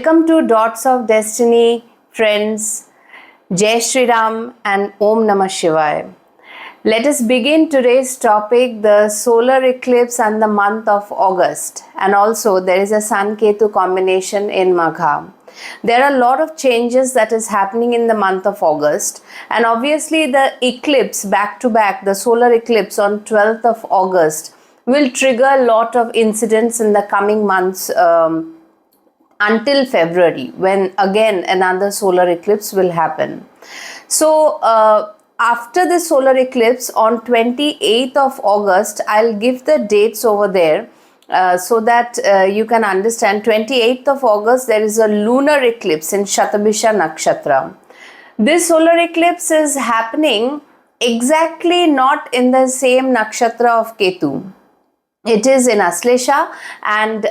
Welcome to Dots of Destiny, friends. Jai Shri Ram and Om Namah Shivaya. Let us begin today's topic, the solar eclipse and the month of August. And also there is a Sun-Ketu combination in Magha. There are a lot of changes that is happening in the month of August. And obviously the eclipse back to back, the solar eclipse on 12th of August will trigger a lot of incidents in the coming months until February, when again another solar eclipse will happen. So after the solar eclipse on 28th of August, I'll give the dates over there so that you can understand. 28th of August, there is a lunar eclipse in Shatabisha Nakshatra. This solar eclipse is happening exactly not in the same nakshatra of Ketu. It is in Aslesha, and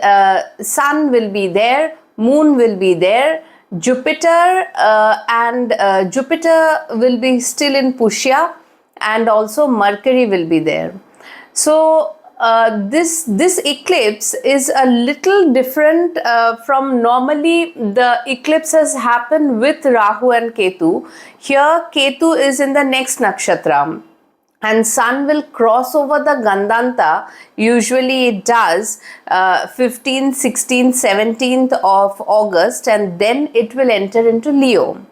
Sun will be there, Moon will be there, Jupiter Jupiter will be still in Pushya, and also Mercury will be there. So this eclipse is a little different from normally the eclipses happen with Rahu and Ketu. Here Ketu is in the next nakshatra. And Sun will cross over the Gandanta, usually it does 15th, 16th, 17th of August, and then it will enter into Leo.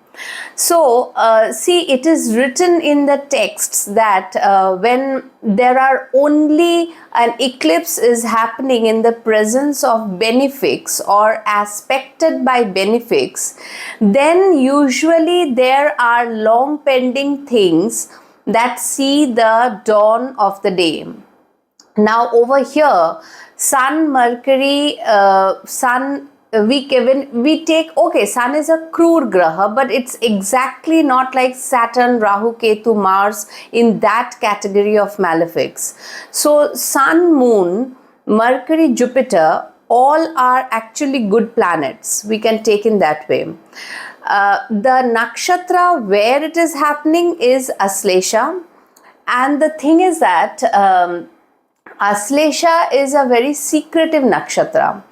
So, see, it is written in the texts that when there are only an eclipse is happening in the presence of benefics or aspected by benefics, then usually there are long pending things that see the dawn of the day. Now over here, Sun, Mercury, Sun, we take, okay, Sun is a Krur Graha, but it's exactly not like Saturn, Rahu, Ketu, Mars in that category of malefics. So Sun, Moon, Mercury, Jupiter, all are actually good planets. We can take in that way. The nakshatra where it is happening is Aslesha, and the thing is that Aslesha is a very secretive nakshatra.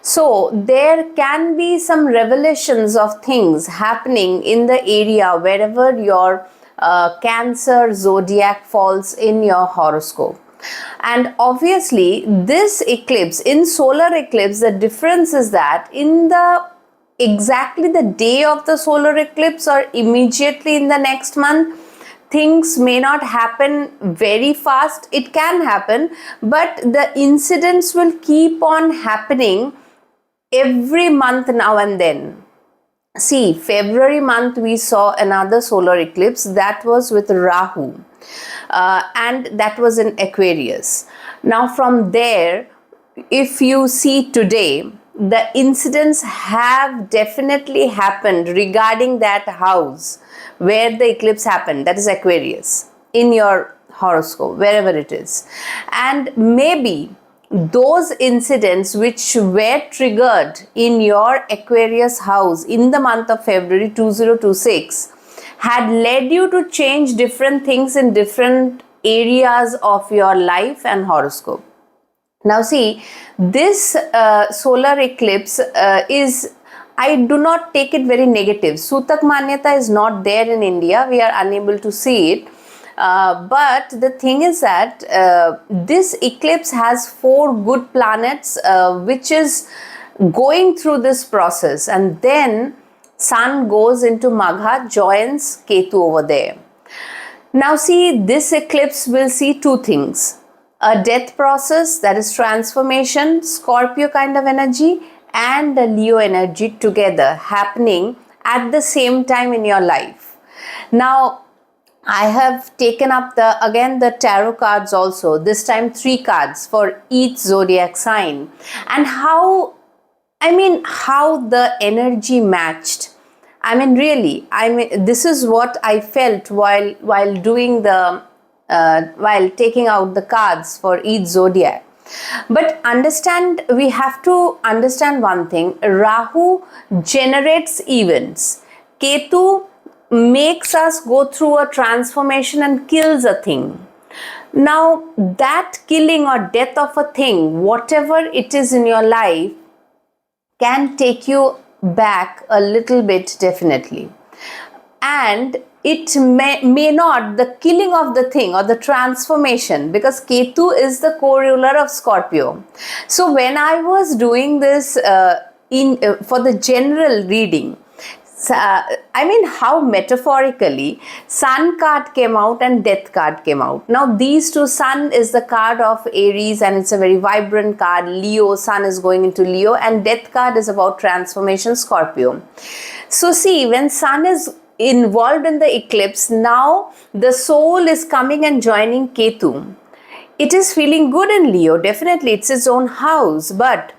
So there can be some revelations of things happening in the area wherever your Cancer zodiac falls in your horoscope. And obviously this eclipse, in solar eclipse, the difference is that in the exactly the day of the solar eclipse or immediately in the next month, things may not happen very fast. It can happen, but the incidents will keep on happening every month now and then. See, February month we saw another solar eclipse that was with Rahu, and that was in Aquarius. Now from there, if you see today, the incidents have definitely happened regarding that house where the eclipse happened, that is Aquarius, in your horoscope, wherever it is. And maybe those incidents which were triggered in your Aquarius house in the month of February 2026 had led you to change different things in different areas of your life and horoscope. Now see, this solar eclipse is, I do not take it very negative. Sutak Manyata is not there in India. We are unable to see it. But the thing is that this eclipse has 4 good planets which is going through this process, and then Sun goes into Magha, joins Ketu over there. Now see, this eclipse will see 2 things. A death process, that is transformation, Scorpio kind of energy, and the Leo energy together happening at the same time in your life. Now, I have taken up the tarot cards also, this time 3 cards for each zodiac sign, and how the energy matched. Really, this is what I felt while doing while taking out the cards for each zodiac. But we have to understand one thing. Rahu generates events. Ketu makes us go through a transformation and kills a thing. Now, that killing or death of a thing, whatever it is in your life, can take you back a little bit, definitely. And it may not, the killing of the thing or the transformation, because Ketu is the co-ruler of Scorpio. So when I was doing this for the general reading, I mean, how metaphorically Sun card came out and Death card came out. Now these two, Sun is the card of Aries and it's a very vibrant card. Leo, Sun is going into Leo, and Death card is about transformation, Scorpio. So see, when Sun is involved in the eclipse, now the soul is coming and joining Ketu. It is feeling good in Leo, definitely, it's its own house, but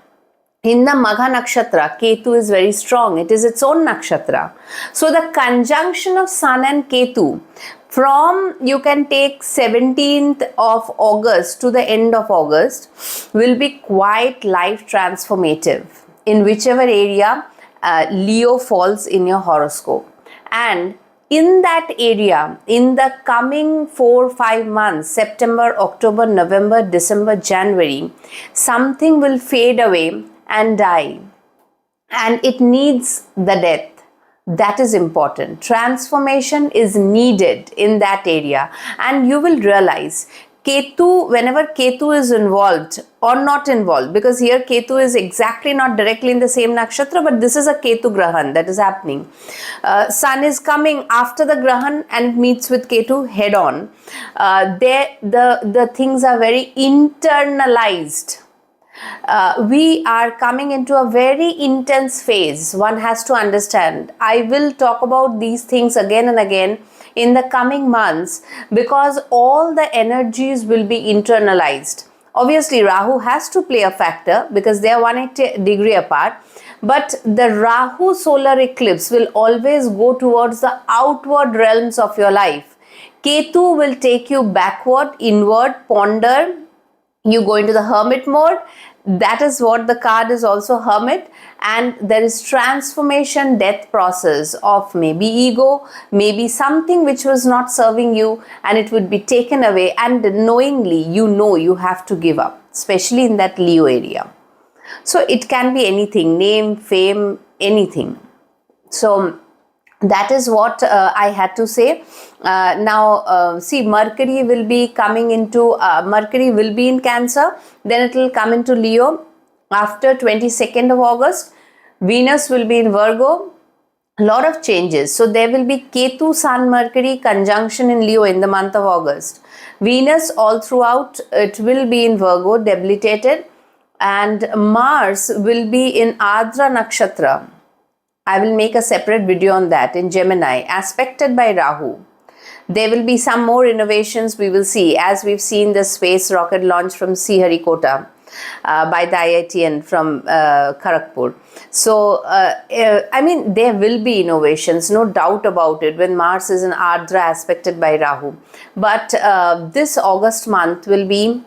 in the Magha Nakshatra, Ketu is very strong. It is its own nakshatra. So the conjunction of Sun and Ketu from, you can take 17th of August to the end of August, will be quite life transformative in whichever area Leo falls in your horoscope. And in that area, in the coming 4-5 months, September, October, November, December, January, something will fade away and die, and it needs the death. That is important. Transformation is needed in that area, and you will realize Ketu, whenever Ketu is involved or not involved, because here Ketu is exactly not directly in the same nakshatra, but this is a Ketu Grahan that is happening. Sun is coming after the Grahan and meets with Ketu head on. The things are very internalized. We are coming into a very intense phase. One has to understand. I will talk about these things again and again in the coming months, because all the energies will be internalized. Obviously, Rahu has to play a factor because they are 180 degree apart. But the Rahu solar eclipse will always go towards the outward realms of your life. Ketu will take you backward, inward, ponder. You go into the hermit mode. That is what the card is, also hermit, and there is transformation, death process of maybe ego, maybe something which was not serving you, and it would be taken away, and knowingly you have to give up, especially in that Leo area. So it can be anything, name, fame, anything. So that is what I had to say. Now see, Mercury will be coming into, Mercury will be in Cancer, then it will come into Leo after 22nd of August. Venus will be in Virgo. A lot of changes. So there will be Ketu, Sun, Mercury conjunction in Leo in the month of August. Venus all throughout, it will be in Virgo, debilitated, and Mars will be in Adra Nakshatra. I will make a separate video on that, in Gemini, aspected by Rahu. There will be some more innovations we will see, as we've seen the space rocket launch from Sriharikota by the IITN from Kharagpur. So, I mean, there will be innovations, no doubt about it, when Mars is in Ardra aspected by Rahu. But this August month will be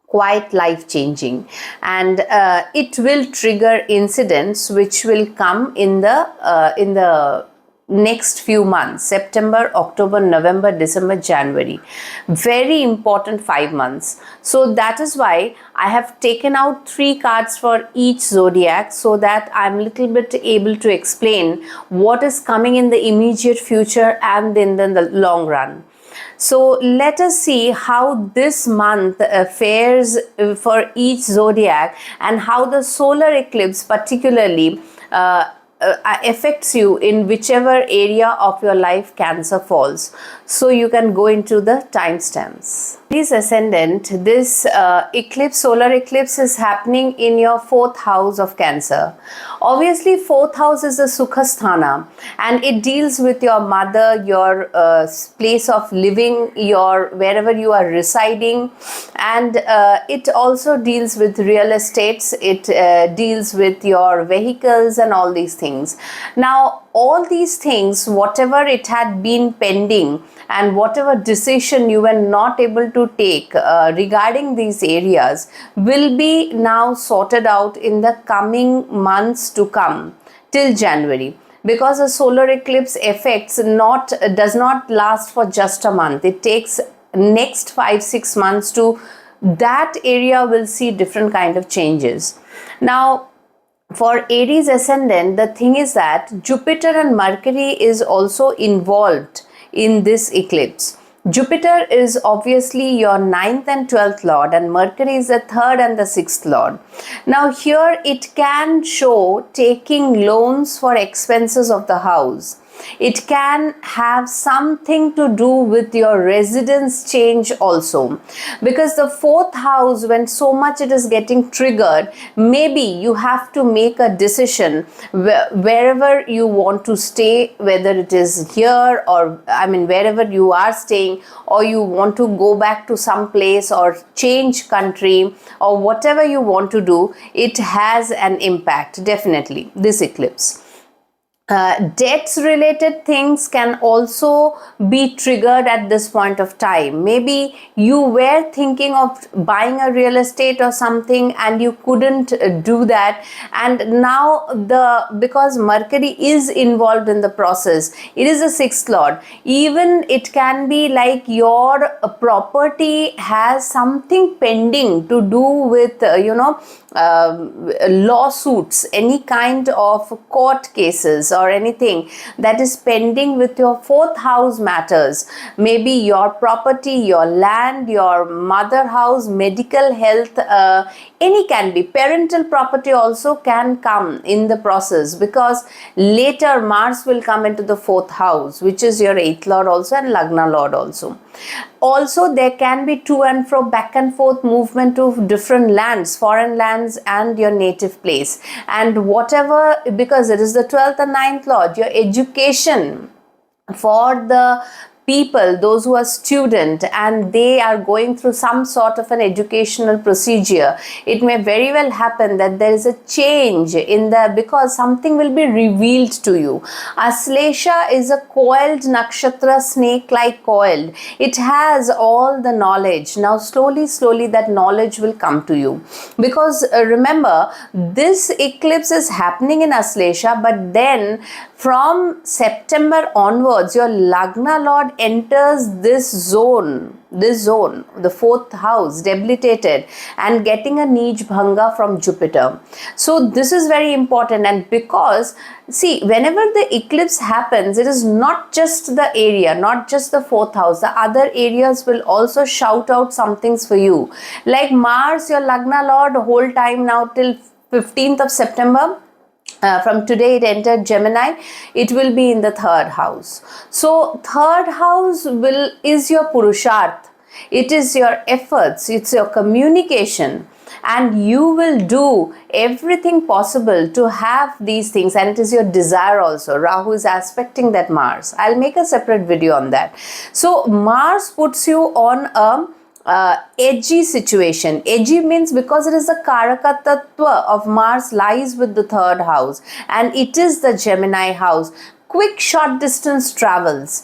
quite life-changing, and it will trigger incidents which will come in the next few months, September, October, November, December, January. Very important 5 months. So that is why I have taken out 3 cards for each zodiac, so that I'm a little bit able to explain what is coming in the immediate future and in the long run. So let us see how this month fares for each zodiac, and how the solar eclipse particularly affects you in whichever area of your life Cancer falls. So you can go into the timestamps. This ascendant, this eclipse, solar eclipse, is happening in your 4th house of Cancer. Obviously, 4th house is the Sukha Sthana, and it deals with your mother, your place of living, your wherever you are residing, and it also deals with real estates. It deals with your vehicles and all these things. Now, all these things, whatever it had been pending, and whatever decision you were not able to take regarding these areas, will be now sorted out in the coming months to come till January, because a solar eclipse effects does not last for just a month. It takes next 5-6 months to, that area will see different kind of changes. Now for Aries ascendant, the thing is that Jupiter and Mercury is also involved in this eclipse. Jupiter is obviously your 9th and 12th lord, and Mercury is the 3rd and the 6th lord. Now here it can show taking loans for expenses of the house. It can have something to do with your residence change also, because the 4th house, when so much it is getting triggered, maybe you have to make a decision wherever you want to stay, whether it is here or wherever you are staying, or you want to go back to some place or change country, or whatever you want to do. It has an impact, definitely, this eclipse. Debts related things can also be triggered at this point of time. Maybe you were thinking of buying a real estate or something and you couldn't do that, and now because Mercury is involved in the process, it is the 6th lord. Even it can be like your property has something pending to do with lawsuits, any kind of court cases or anything that is pending with your 4th house matters. Maybe your property, your land, your mother house, medical health, any can be. Parental property also can come in the process, because later Mars will come into the 4th house, which is your 8th lord also and Lagna lord also. Also, there can be to and fro, back and forth movement to different lands, foreign lands and your native place. And whatever, because it is the 12th and 9th lord, your education for the people, those who are student and they are going through some sort of an educational procedure, it may very well happen that there is a change in the, because something will be revealed to you. Aslesha is a coiled nakshatra, snake like coiled. It has all the knowledge. Now slowly that knowledge will come to you, because remember, this eclipse is happening in Aslesha, but then from September onwards, your Lagna lord enters this zone, the 4th house, debilitated and getting a Nij Bhanga from Jupiter. So this is very important. And because, see, whenever the eclipse happens, it is not just the area, not just the 4th house, the other areas will also shout out some things for you. Like Mars, your Lagna lord, whole time now till 15th of September, from today it entered Gemini, it will be in the 3rd house. So 3rd house is your purusharth, it is your efforts, it's your communication, and you will do everything possible to have these things, and it is your desire also. Rahu is aspecting that Mars. I'll make a separate video on that. So Mars puts you on a edgy situation. Edgy means because it is the Karaka Tattva of Mars lies with the 3rd house, and it is the Gemini house. Quick short distance travels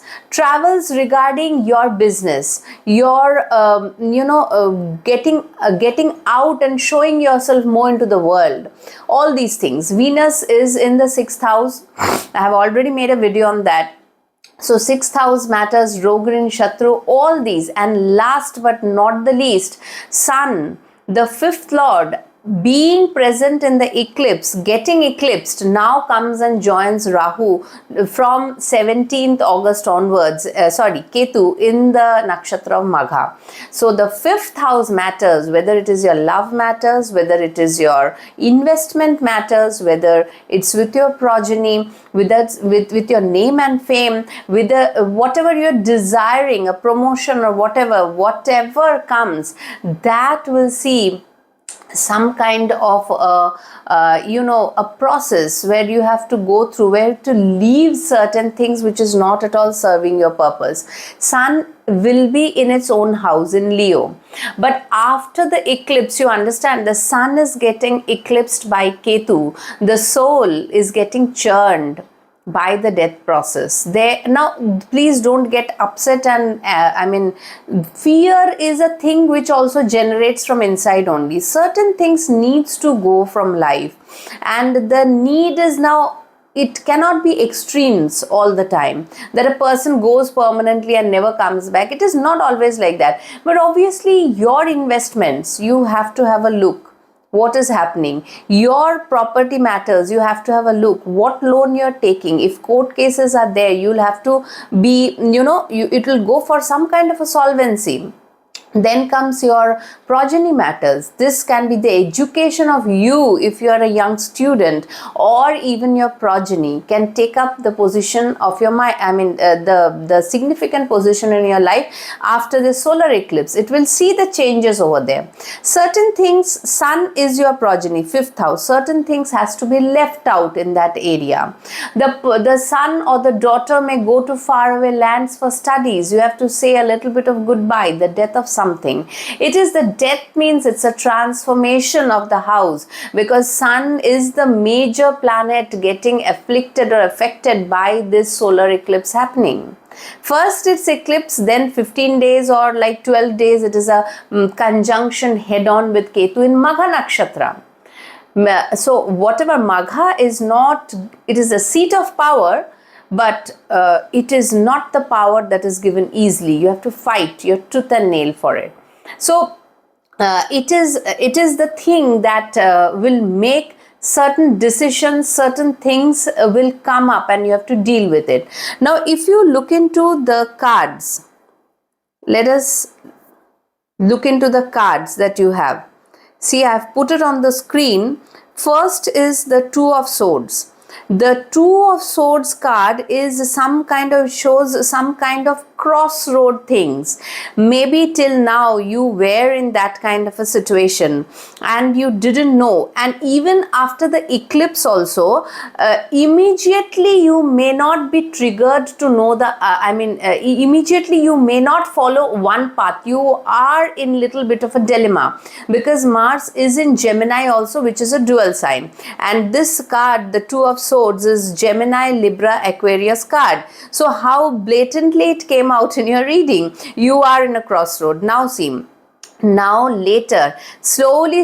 regarding your business, your getting out and showing yourself more into the world, all these things. Venus is in the 6th house. I have already made a video on that. So 6th house matters, Rogrin, Shatru, all these. And last but not the least, Sun, the 5th lord, being present in the eclipse, getting eclipsed, now comes and joins Rahu from 17th August onwards, Ketu in the nakshatra of Magha. So the 5th house matters, whether it is your love matters, whether it is your investment matters, whether it's with your progeny, with your name and fame, with whatever you're desiring, a promotion or whatever comes, that will see some kind of a process where you have to go through, where to leave certain things which is not at all serving your purpose. Sun will be in its own house in Leo, but after the eclipse, you understand, the Sun is getting eclipsed by Ketu, the soul is getting churned by the death process. Now please don't get upset, and fear is a thing which also generates from inside only. Certain things needs to go from life, and the need is now, it cannot be extremes all the time, that a person goes permanently and never comes back. It is not always like that. But obviously your investments, you have to have a look. what is happening. Your property matters. You have to have a look what loan you're taking. If court cases are there, you'll have to be, it will go for some kind of a solvency. Then comes your progeny matters. This can be the education of you if you are a young student, or even your progeny can take up the position of your mind. The significant position in your life after the solar eclipse. It will see the changes over there. Certain things, sun is your progeny, 5th house. Certain things has to be left out in that area. The son or the daughter may go to faraway lands for studies. You have to say a little bit of goodbye, the death of something. It is the death, means it's a transformation of the house, because sun is the major planet getting afflicted or affected by this solar eclipse happening. First it's eclipse, then 15 days or like 12 days it is a conjunction head on with Ketu in Magha Nakshatra. So whatever Magha is not, it is a seat of power, but it is not the power that is given easily. You have to fight your tooth and nail for it. So it is the thing that will make certain decisions, certain things will come up and you have to deal with it. Now if you look into the cards, let us look into the cards that you have. See, I have put it on the screen. First is the Two of Swords. The Two of Swords card is some kind of, shows some kind of crossroad things. Maybe till now you were in that kind of a situation and you didn't know, and even after the eclipse also, immediately you may not be triggered to know the immediately you may not follow one path. You are in little bit of a dilemma, because Mars is in Gemini also, which is a dual sign, and this card, the Two of Swords, is Gemini, Libra, Aquarius card. So how blatantly it came out in your reading. You are in a crossroad. Now see, now later, slowly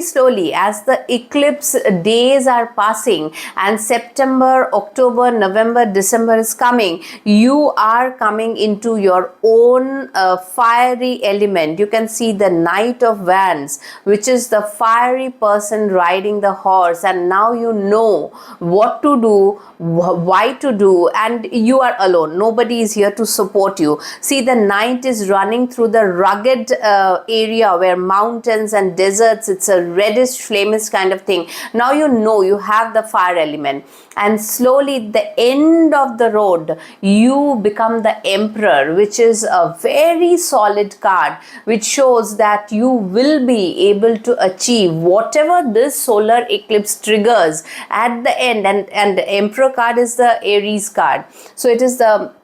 as the eclipse days are passing and September, October, November, December is coming, you are coming into your own fiery element. You can see the Knight of Wands, which is the fiery person riding the horse, and now you know what to do, why to do, and you are alone. Nobody is here to support you. See, the Knight is running through the rugged area where mountains and deserts, it's a reddish flamish kind of thing. Now you know you have the fire element, and slowly at the end of the road you become the Emperor, which is a very solid card, which shows that you will be able to achieve whatever this solar eclipse triggers at the end. And the Emperor card is the Aries card, so it is the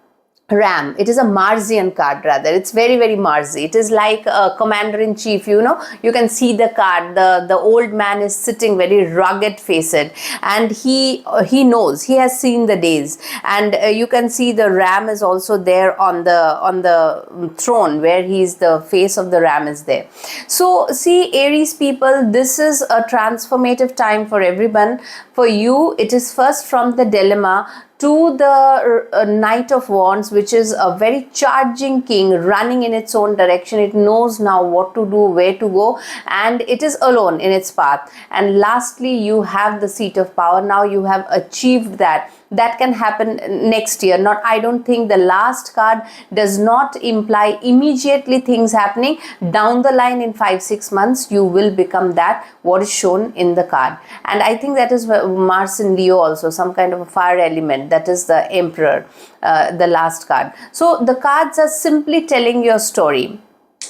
Ram. It is a Marsian card rather. It's very Marsi. It is like a commander-in-chief, you can see the card. The old man is sitting very rugged faced, and he knows, he has seen the days, and you can see the Ram is also there on the throne, where he's the face of the Ram is there. So see, Aries people, this is a transformative time for everyone. For you, it is first from the dilemma to the Knight of Wands, which is a very charging king running in its own direction. It knows now what to do, where to go, and it is alone in its path. And lastly, you have the seat of power. Now you have achieved that. That can happen next year. I don't think the last card does not imply immediately things happening. Down the line in 5-6 months, you will become that, what is shown in the card. And I think that is Mars in Leo also, some kind of a fire element. That is the Emperor, the last card. So the cards are simply telling your story.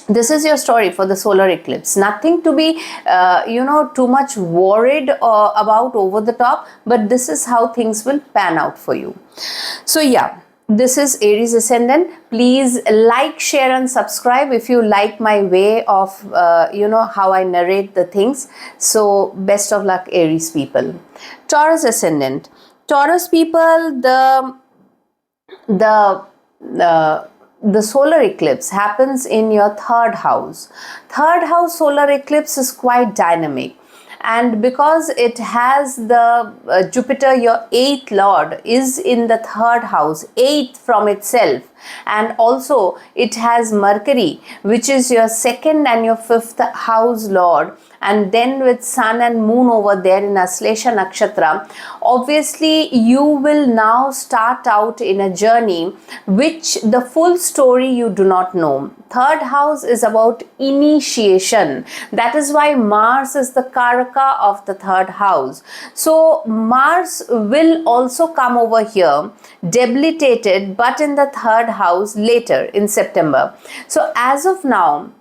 This is your story for the solar eclipse. Nothing to be, too much worried about over the top, but this is how things will pan out for you. So yeah, this is Aries Ascendant. Please like, share and subscribe if you like my way of, how I narrate the things. So best of luck, Aries people. Taurus Ascendant. Taurus people, the solar eclipse happens in your 3rd house. 3rd house solar eclipse is quite dynamic, and because it has the Jupiter, your 8th lord, is in the 3rd house, 8th from itself, and also it has Mercury, which is your second and your fifth house lord, and then with Sun and Moon over there in Aslesha Nakshatra, obviously you will now start out in a journey which the full story you do not know. Third house is about initiation. That is why Mars is the Karaka of the third house. So Mars will also come over here debilitated, but in the third house later in September. So as of now,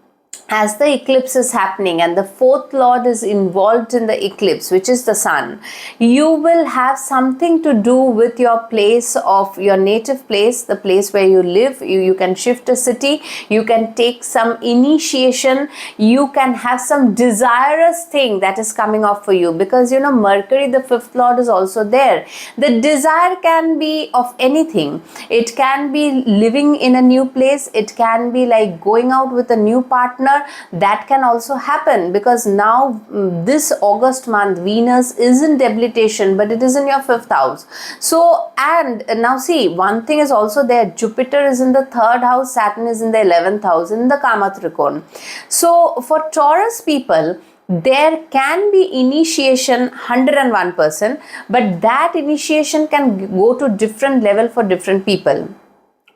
as the eclipse is happening and the fourth lord is involved in the eclipse, which is the sun, you will have something to do with your place of your native place, the place where you live. You can shift a city, you can take some initiation, you can have some desirous thing that is coming up for you, because you know Mercury, the fifth lord, is also there. The desire can be of anything. It can be living in a new place, it can be like going out with a new partner. That can also happen, because now this August month Venus is in debilitation, but it is in your fifth house. So, and now see, one thing is also there, Jupiter is in the third house, Saturn is in the 11th house in the Kama Trikon. So for Taurus people, there can be initiation 101%, but that initiation can go to different level for different people.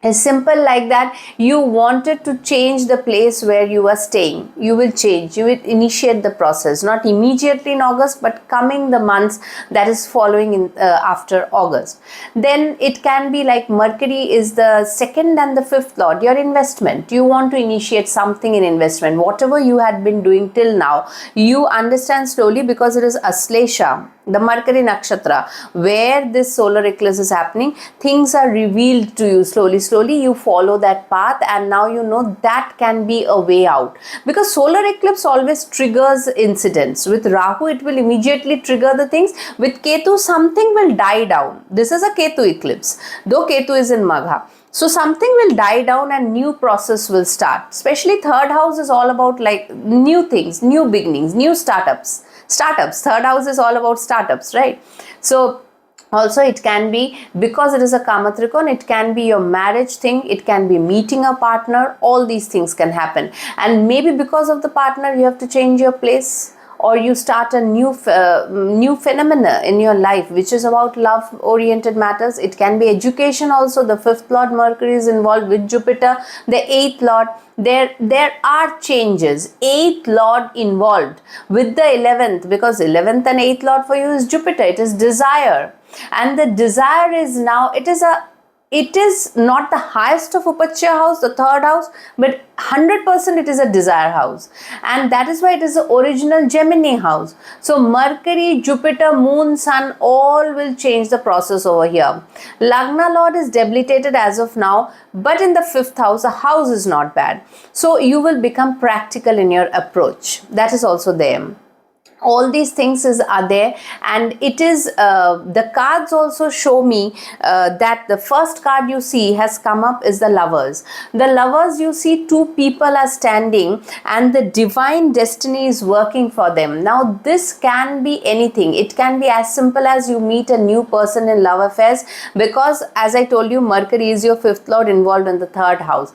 It's simple like that. You wanted to change the place where you are staying, you will change, you will initiate the process, not immediately in August, but coming the months that is following in after August. Then it can be like Mercury is the second and the fifth lord, your investment. You want to initiate something in investment, whatever you had been doing till now, you understand slowly, because it is Aslesha, the Mercury Nakshatra, where this solar eclipse is happening. Things are revealed to you slowly. You follow that path, and now you know that can be a way out, because solar eclipse always triggers incidents. With Rahu, it will immediately trigger the things. With Ketu, something will die down. This is a Ketu eclipse, though Ketu is in Magha. So something will die down and new process will start. Especially third house is all about like new things, new beginnings, new startups. Third house is all about startups, right? So also it can be, because it is a Kama Trikon, it can be your marriage thing, it can be meeting a partner, all these things can happen. And maybe because of the partner you have to change your place, or you start a new phenomena in your life which is about love oriented matters. It can be education also. The fifth lord Mercury is involved with Jupiter, the eighth lord. There are changes. Eighth lord involved with the 11th, because 11th and 8th lord for you is Jupiter. It is desire, and the desire is now, it is not the highest of Upachya house, the third house, but 100% it is a desire house. And that is why it is the original Gemini house. So Mercury, Jupiter, Moon, Sun, all will change the process over here. Lagna Lord is debilitated as of now, but in the fifth house, the house is not bad. So you will become practical in your approach. That is also there. All these things are there, and it is the cards also show me that the first card you see has come up is the Lovers. The Lovers, you see two people are standing and the divine destiny is working for them. Now this can be anything. It can be as simple as you meet a new person in love affairs, because as I told you, Mercury is your fifth lord involved in the third house.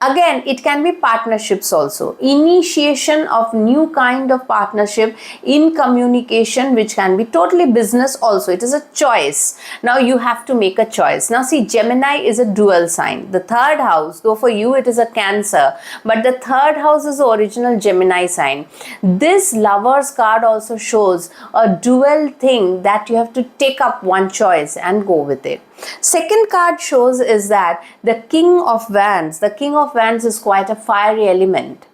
Again, it can be partnerships also. Initiation of new kind of partnership in communication, which can be totally business also. It is a choice. Now you have to make a choice. Now see, Gemini is a dual sign. The third house, though for you it is a Cancer, but the third house is the original Gemini sign. This Lovers card also shows a dual thing, that you have to take up one choice and go with it. Second card shows is that the King of Wands. The King of Wands is quite a fiery element.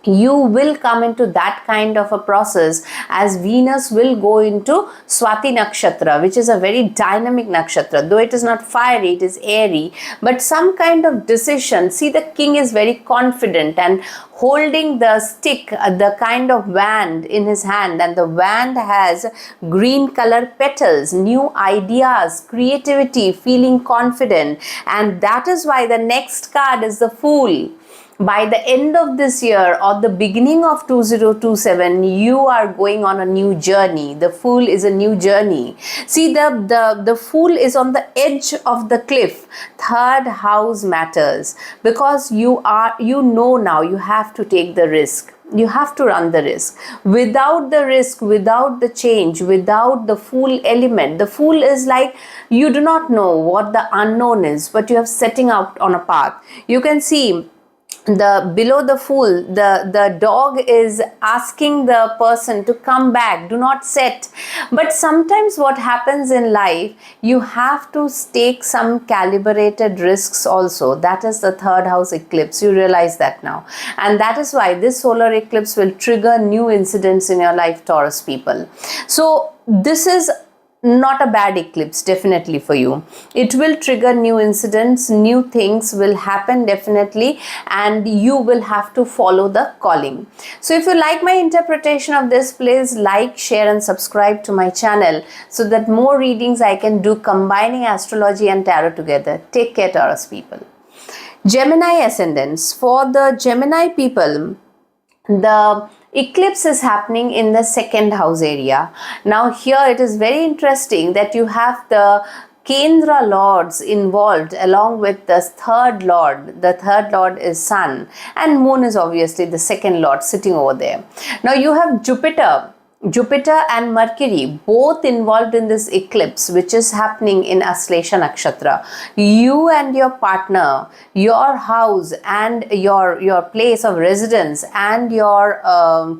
You will come into that kind of a process as Venus will go into Swati Nakshatra, which is a very dynamic nakshatra. Though it is not fiery, it is airy, but some kind of decision. See, the king is very confident and holding the stick, the kind of wand in his hand, and the wand has green color petals, new ideas, creativity, feeling confident. And that is why the next card is the Fool. by the end of this year or the beginning of 2027, you are going on a new journey. The Fool is a new journey. See, the Fool is on the edge of the cliff. Third house matters, because you know now you have to take the risk. You have to run the risk. Without the risk, without the change, without the Fool element, the Fool is like you do not know what the unknown is, but you are setting out on a path. You can see below the Fool, the dog is asking the person to come back, do not set. But sometimes what happens in life, you have to take some calibrated risks also. That is the third house eclipse. You realize that now, and that is why this solar eclipse will trigger new incidents in your life, Taurus people. So this is not a bad eclipse, definitely, for you. It will trigger new incidents, new things will happen, definitely, and you will have to follow the calling. So if you like my interpretation of this, please like, share and subscribe to my channel, so that more readings I can do combining astrology and tarot together. Take care, Taurus people. Gemini ascendants. For the Gemini people, the eclipse is happening in the second house area. Now here it is very interesting that you have the Kendra lords involved along with the third lord. The third lord is Sun, and Moon is obviously the second lord sitting over there. Now you have Jupiter and Mercury both involved in this eclipse, which is happening in Aslesha Nakshatra. You and your partner, your house and your place of residence and your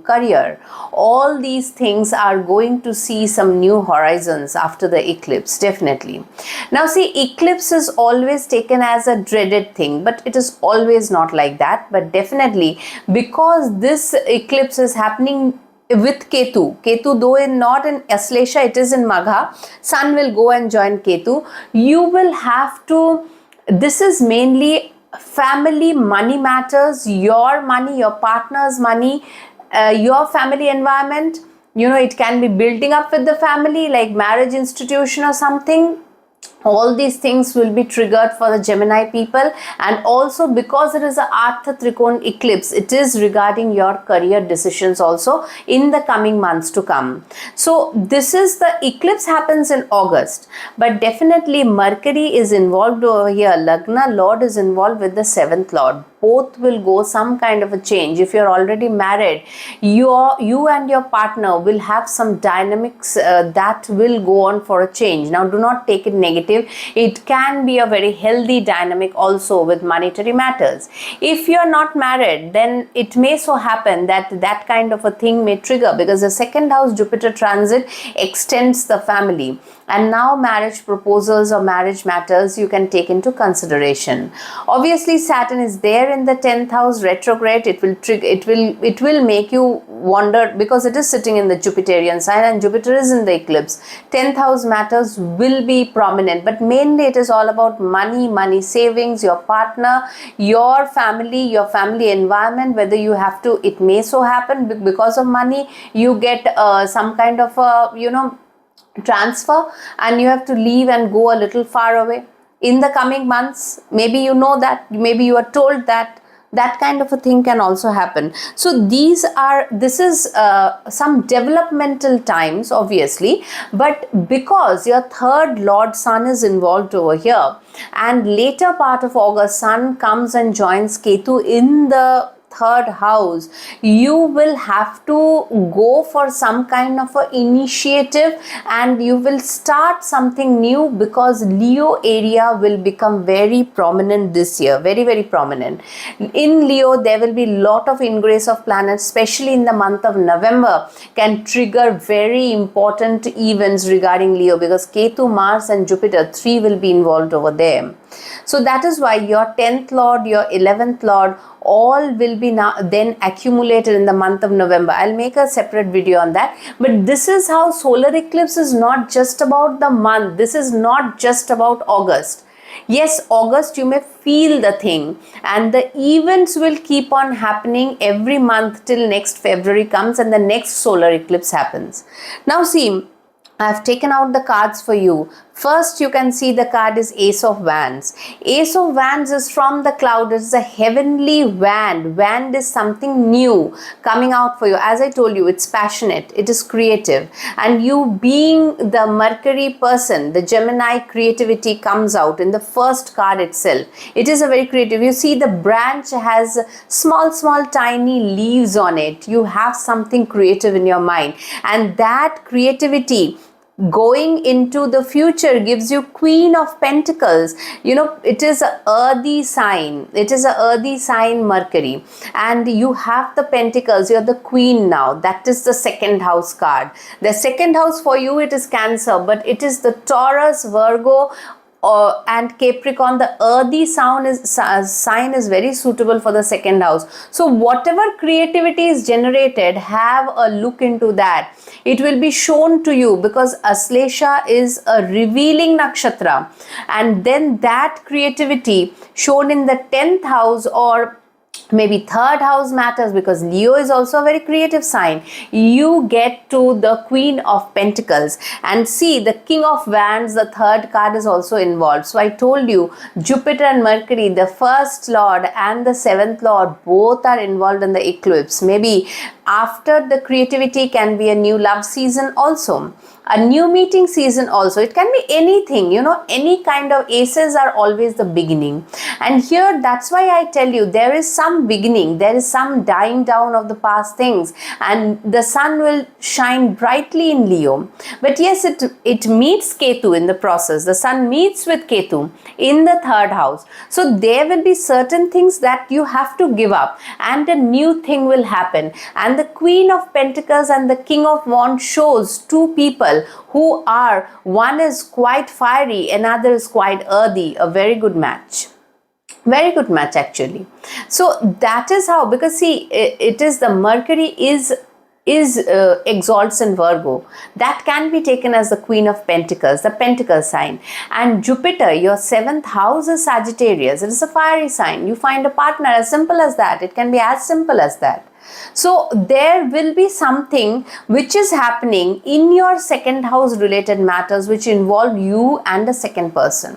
career, all these things are going to see some new horizons after the eclipse, definitely. Now see, eclipse is always taken as a dreaded thing, but it is always not like that. But definitely, because this eclipse is happening with Ketu though not in Aslesha, it is in Magha. Sun will go and join Ketu. You will have to, this is mainly family, money matters, your money, your partner's money, your family environment. You know, it can be building up with the family, like marriage institution or something. All these things will be triggered for the Gemini people, and also because it is a Artha Trikon eclipse, it is regarding your career decisions also in the coming months to come. So this is, the eclipse happens in August, but definitely Mercury is involved over here. Lagna Lord is involved with the 7th Lord. Both will go some kind of a change. If you're already married, you and your partner will have some dynamics that will go on for a change. Now do not take it negative. It can be a very healthy dynamic also with monetary matters. If you're not married, then it may so happen that that kind of a thing may trigger, because the second house Jupiter transit extends the family, and now marriage proposals or marriage matters you can take into consideration. Obviously Saturn is there in the 10th house retrograde. It will trigger, it will make you wonder, because it is sitting in the Jupiterian sign and Jupiter is in the eclipse. 10th house matters will be prominent, but mainly it is all about money savings, your partner, your family environment, whether you have to, it may so happen because of money you get some kind of a transfer, and you have to leave and go a little far away in the coming months. Maybe you know that, maybe you are told that. That kind of a thing can also happen. So this is some developmental times, obviously, but because your third Lord Sun is involved over here, and later part of August Sun comes and joins Ketu in the third house, you will have to go for some kind of a initiative and you will start something new, because Leo area will become very prominent this year, very prominent. In Leo there will be lot of ingress of planets, especially in the month of November, can trigger very important events regarding Leo, because Ketu, Mars and Jupiter, 3 will be involved over there. So that is why your 10th Lord, your 11th Lord, all will be now then accumulated in the month of November. I'll make a separate video on that. But this is how solar eclipse is not just about the month. This is not just about August. Yes, August you may feel the thing, and the events will keep on happening every month till next February comes and the next solar eclipse happens. Now see, I have taken out the cards for you First, you can see the card is Ace of Wands. Ace of Wands is from the cloud. It's a heavenly wand. Wand is something new coming out for you. As I told you, it's passionate, it is creative. And you being the Mercury person, the Gemini creativity comes out in the first card itself. It is a very creative. You see the branch has small, tiny leaves on it. You have something creative in your mind. And that creativity going into the future gives you Queen of Pentacles. You know, it is a earthy sign. It is a earthy sign, Mercury, and you have the Pentacles. You're the Queen now. That is the second house card. The second house for you, it is Cancer, but it is the Taurus, Virgo, and Capricorn. The earthy sign is very suitable for the second house. So whatever creativity is generated, have a look into that. It will be shown to you, because Aslesha is a revealing nakshatra, and then that creativity shown in the 10th house or maybe third house matters, because Leo is also a very creative sign. You get to the Queen of Pentacles, and see the King of Wands, the third card, is also involved. So I told you, Jupiter and Mercury, the first lord and the seventh lord, both are involved in the eclipse. Maybe after the creativity can be a new love season also, a new meeting season also. It can be anything, you know, any kind of aces are always the beginning. And here, that's why I tell you, there is some beginning, there is some dying down of the past things, and the sun will shine brightly in Leo. But yes, it meets Ketu in the process. The sun meets with Ketu in the third house. So there will be certain things that you have to give up, and a new thing will happen. And the Queen of Pentacles and the King of Wands shows two people who are, one is quite fiery, another is quite earthy. A very good match. Very good match actually. So that is how, because see, it is the Mercury is exalts in Virgo. That can be taken as the Queen of Pentacles, the Pentacle sign. And Jupiter, your 7th house, is Sagittarius. It is a fiery sign. You find a partner, as simple as that. It can be as simple as that. So there will be something which is happening in your second house related matters which involve you and a second person,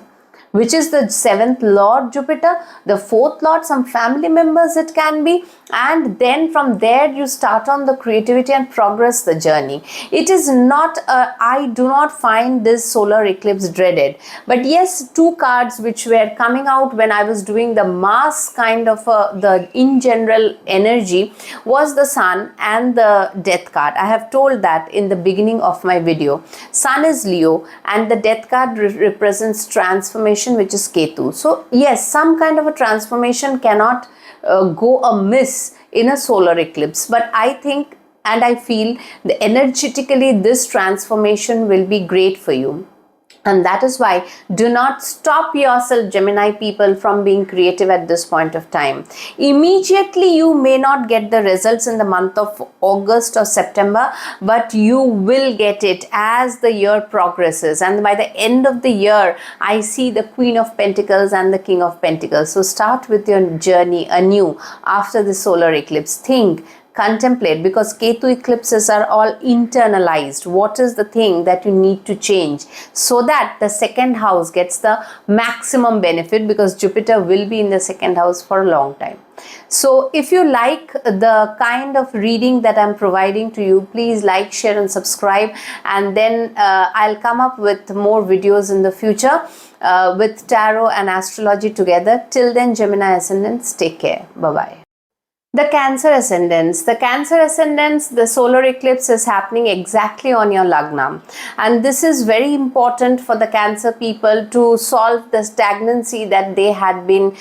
which is the 7th lord Jupiter, the 4th lord, some family members it can be, and then from there you start on the creativity and progress the journey. It is not, I do not find this solar eclipse dreaded, but yes, two cards which were coming out when I was doing the mass kind of the in general energy was the Sun and the Death card. I have told that in the beginning of my video. Sun is Leo and the Death card represents transformation, which is Ketu. So yes, some kind of a transformation cannot go amiss in a solar eclipse, but I think and I feel that energetically this transformation will be great for you. And that is why do not stop yourself, Gemini people, from being creative at this point of time. Immediately you may not get the results in the month of August or September, but you will get it as the year progresses. And by the end of the year, I see the Queen of Pentacles and the King of Pentacles. So start with your journey anew after the solar eclipse. Think, contemplate, because Ketu eclipses are all internalized. What is the thing that you need to change so that the second house gets the maximum benefit, because Jupiter will be in the second house for a long time. So if you like the kind of reading that I'm providing to you, please like, share and subscribe, and then I'll come up with more videos in the future with tarot and astrology together. Till then, Gemini ascendants, take care. Bye-bye. The Cancer ascendants. The Cancer ascendants, the solar eclipse is happening exactly on your Lagna. And this is very important for the Cancer people to solve the stagnancy that they had been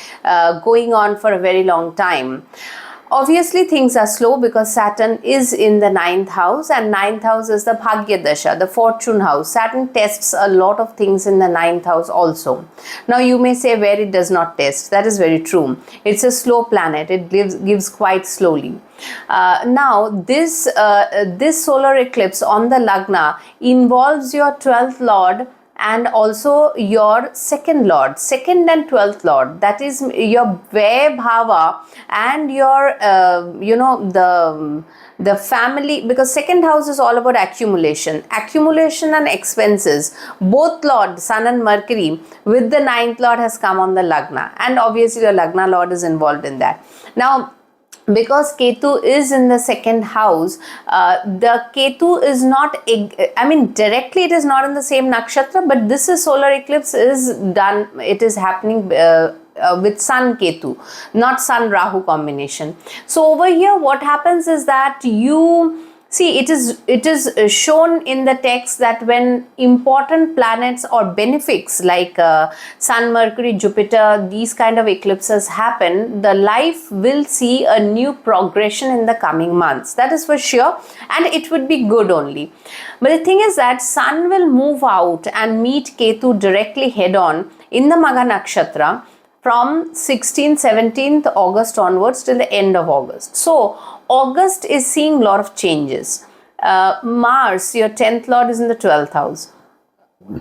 going on for a very long time. Obviously, things are slow because Saturn is in the 9th house, and 9th house is the Bhagya Dasha, the fortune house. Saturn tests a lot of things in the 9th house also. Now, you may say where it does not test. That is very true. It's a slow planet. It gives quite slowly. Now, this solar eclipse on the Lagna involves your 12th lord and also your second lord, second and 12th lord, that is your Vyaya Bhava and your the family, because second house is all about accumulation and expenses. Both lord, sun and Mercury, with the ninth lord has come on the Lagna, and obviously your Lagna lord is involved in that. Now, because Ketu is in the second house, the Ketu is not, I mean, directly it is not in the same nakshatra, but this is solar eclipse is done, it is happening with Sun Ketu, not Sun Rahu combination. So over here, what happens is that you see, it is shown in the text that when important planets or benefics like Sun, Mercury, Jupiter, these kind of eclipses happen, the life will see a new progression in the coming months. That is for sure, and it would be good only. But the thing is that Sun will move out and meet Ketu directly head on in the Magha Nakshatra from 16th, 17th August onwards till the end of August. So August is seeing a lot of changes. Mars, your 10th lord, is in the 12th house.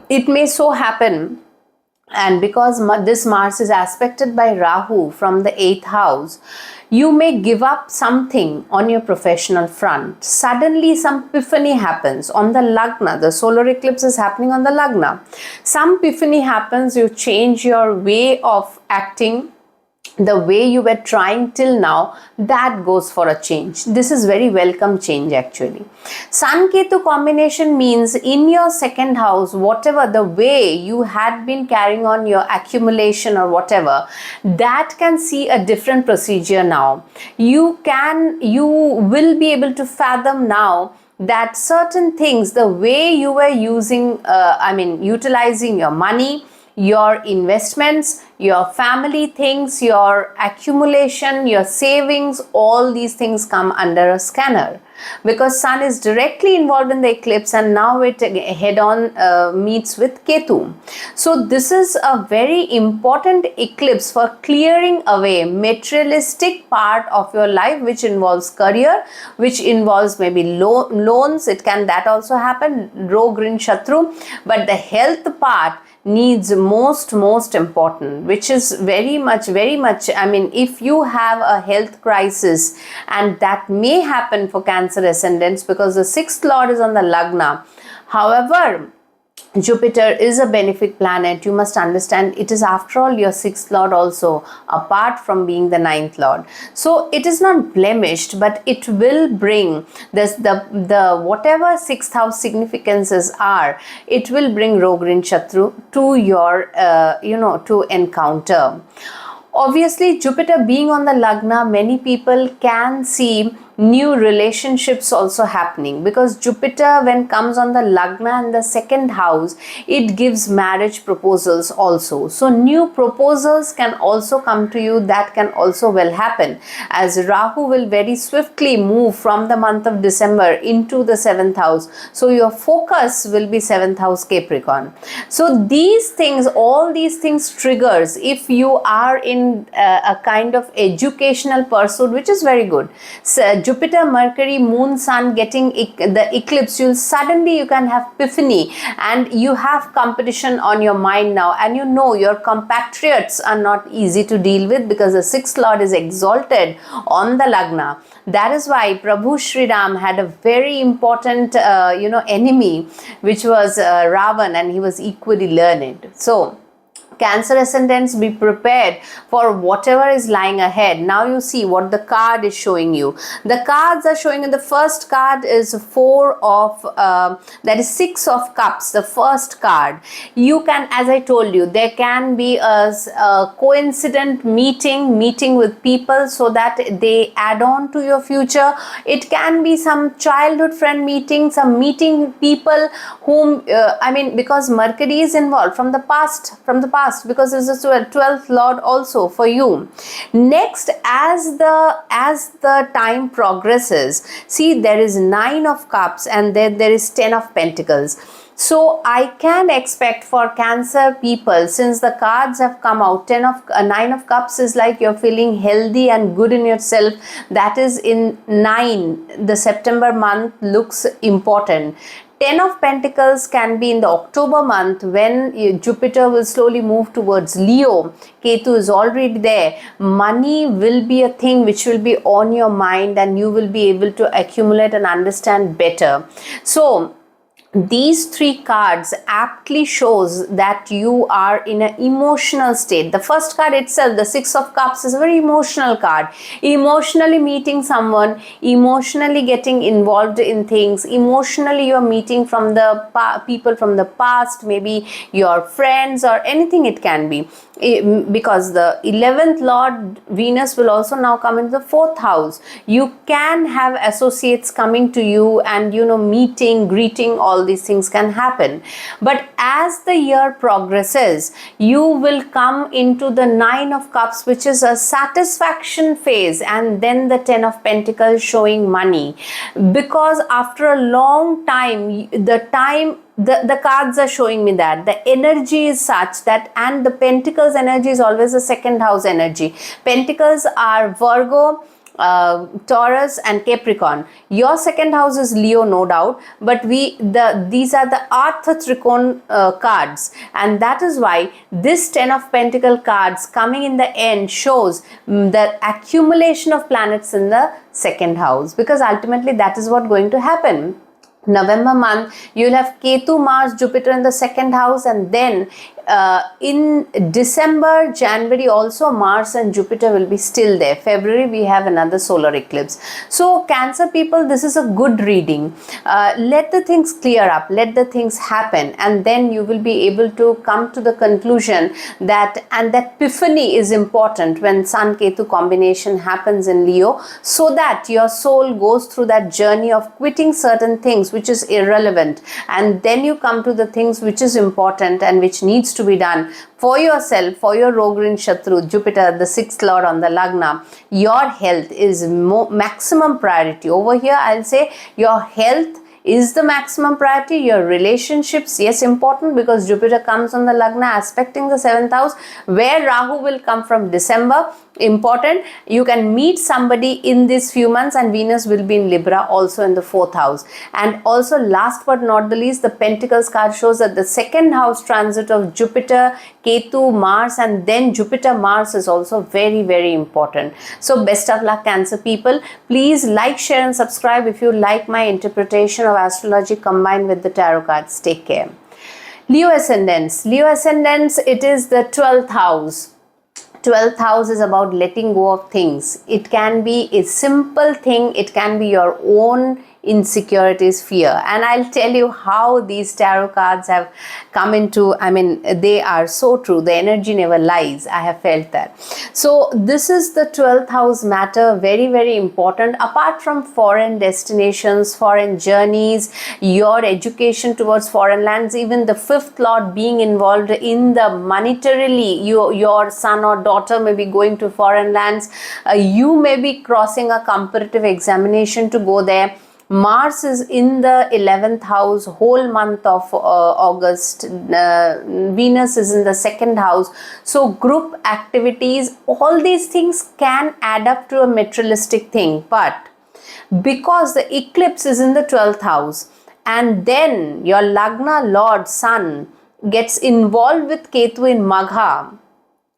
It may so happen, and because this Mars is aspected by Rahu from the 8th house, you may give up something on your professional front. Suddenly some epiphany happens on the Lagna. The solar eclipse is happening on the Lagna. Some epiphany happens, you change your way of acting, the way you were trying till now, that goes for a change. This is very welcome change actually. Sun Ketu combination means in your second house, whatever the way you had been carrying on your accumulation or whatever, that can see a different procedure now. You will be able to fathom now that certain things, the way you were using, utilizing your money, your investments, your family things, your accumulation, your savings, all these things come under a scanner, because Sun is directly involved in the eclipse and now it head on meets with Ketu. So this is a very important eclipse for clearing away materialistic part of your life, which involves career, which involves maybe loans, it can that also happen, Rog, Rin, Shatru, but the health part needs most important, which is very much, I mean, if you have a health crisis, and that may happen for Cancer ascendants because the 6th lord is on the Lagna. However, Jupiter is a benefic planet. You must understand it is after all your 6th lord also, apart from being the 9th lord. So it is not blemished, but it will bring this, the whatever 6th house significances are, it will bring Rog, Rin, Shatru to your to encounter. Obviously, Jupiter being on the Lagna, many people can see new relationships also happening, because Jupiter, when comes on the Lagna and the second house, it gives marriage proposals also. So new proposals can also come to you, that can also well happen, as Rahu will very swiftly move from the month of December into the 7th house. So your focus will be 7th house Capricorn. So these things, all these things triggers if you are in a kind of educational pursuit, which is very good. So Jupiter, Mercury, Moon, Sun getting the eclipse, you can have epiphany, and you have competition on your mind now, and your compatriots are not easy to deal with, because the 6th lord is exalted on the Lagna. That is why Prabhu Sri Ram had a very important enemy, which was Ravan, and he was equally learned. So Cancer ascendants, be prepared for whatever is lying ahead. Now you see what the card is showing you. The cards are showing you, the first card is 6 of cups, the first card. You can, as I told you, there can be a coincident meeting with people, so that they add on to your future. It can be some childhood friend meeting, some meeting people whom, because Mercury is involved from the past, because this is a 12th lord also for you. Next, as the time progresses, see, there is 9 of cups and then there is 10 of pentacles. So I can expect for Cancer people, since the cards have come out, 9 of cups is like you're feeling healthy and good in yourself. That is in 9. The September month looks important. 10 of Pentacles can be in the October month, when Jupiter will slowly move towards Leo. Ketu is already there. Money will be a thing which will be on your mind, and you will be able to accumulate and understand better. So these 3 cards aptly shows that you are in an emotional state. The first card itself, the 6 of cups, is a very emotional card. Emotionally meeting someone, emotionally getting involved in things, emotionally you're meeting from the people from the past, maybe your friends or anything it can be. Because the 11th Lord Venus will also now come into the 4th house. You can have associates coming to you, and meeting, greeting, all these things can happen. But as the year progresses, you will come into the 9 of cups, which is a satisfaction phase, and then the 10 of Pentacles showing money. Because after a long time, the cards are showing me that the energy is such that, and the Pentacles energy is always a second house energy. Pentacles are Virgo, Taurus and Capricorn. Your second house is Leo, no doubt, but these are the Artha Trikon cards, and that is why this 10 of Pentacle cards coming in the end shows the accumulation of planets in the second house, because ultimately that is what going to happen. November month, you'll have Ketu, Mars, Jupiter in the second house, and then in December, January also Mars and Jupiter will be still there. February we have another solar eclipse. So Cancer people, this is a good reading. Let the things clear up, let the things happen, and then you will be able to come to the conclusion that, and that epiphany is important when Sun Ketu combination happens in Leo, so that your soul goes through that journey of quitting certain things which is irrelevant, and then you come to the things which is important and which needs to be done for yourself, for your Rogrin Shatru, Jupiter, the 6th Lord on the Lagna. Your health is maximum priority. Over here, I'll say your health is the maximum priority. Your relationships, yes, important, because Jupiter comes on the Lagna aspecting the 7th house, where Rahu will come from December. Important. You can meet somebody in these few months, and Venus will be in Libra also in the 4th house. And also, last but not the least, the Pentacles card shows that the second house transit of Jupiter, Ketu, Mars, and then Jupiter Mars is also very, very important. So best of luck, Cancer people. Please like, share and subscribe if you like my interpretation of astrology combined with the tarot cards. Take care. Leo ascendants. Leo ascendants, it is the 12th house. 12th house is about letting go of things. It can be a simple thing, it can be your own insecurities, fear, and I'll tell you how these tarot cards have come into, they are so true. The energy never lies. I have felt that. So this is the 12th house matter, very, very important. Apart from foreign destinations, foreign journeys, your education towards foreign lands, even the 5th Lord being involved in the monetarily, your son or daughter may be going to foreign lands. You may be crossing a competitive examination to go there. Mars is in the 11th house whole month of August. Venus is in the 2nd house. So group activities, all these things can add up to a materialistic thing. But because the eclipse is in the 12th house, and then your Lagna Lord Sun gets involved with Ketu in Magha,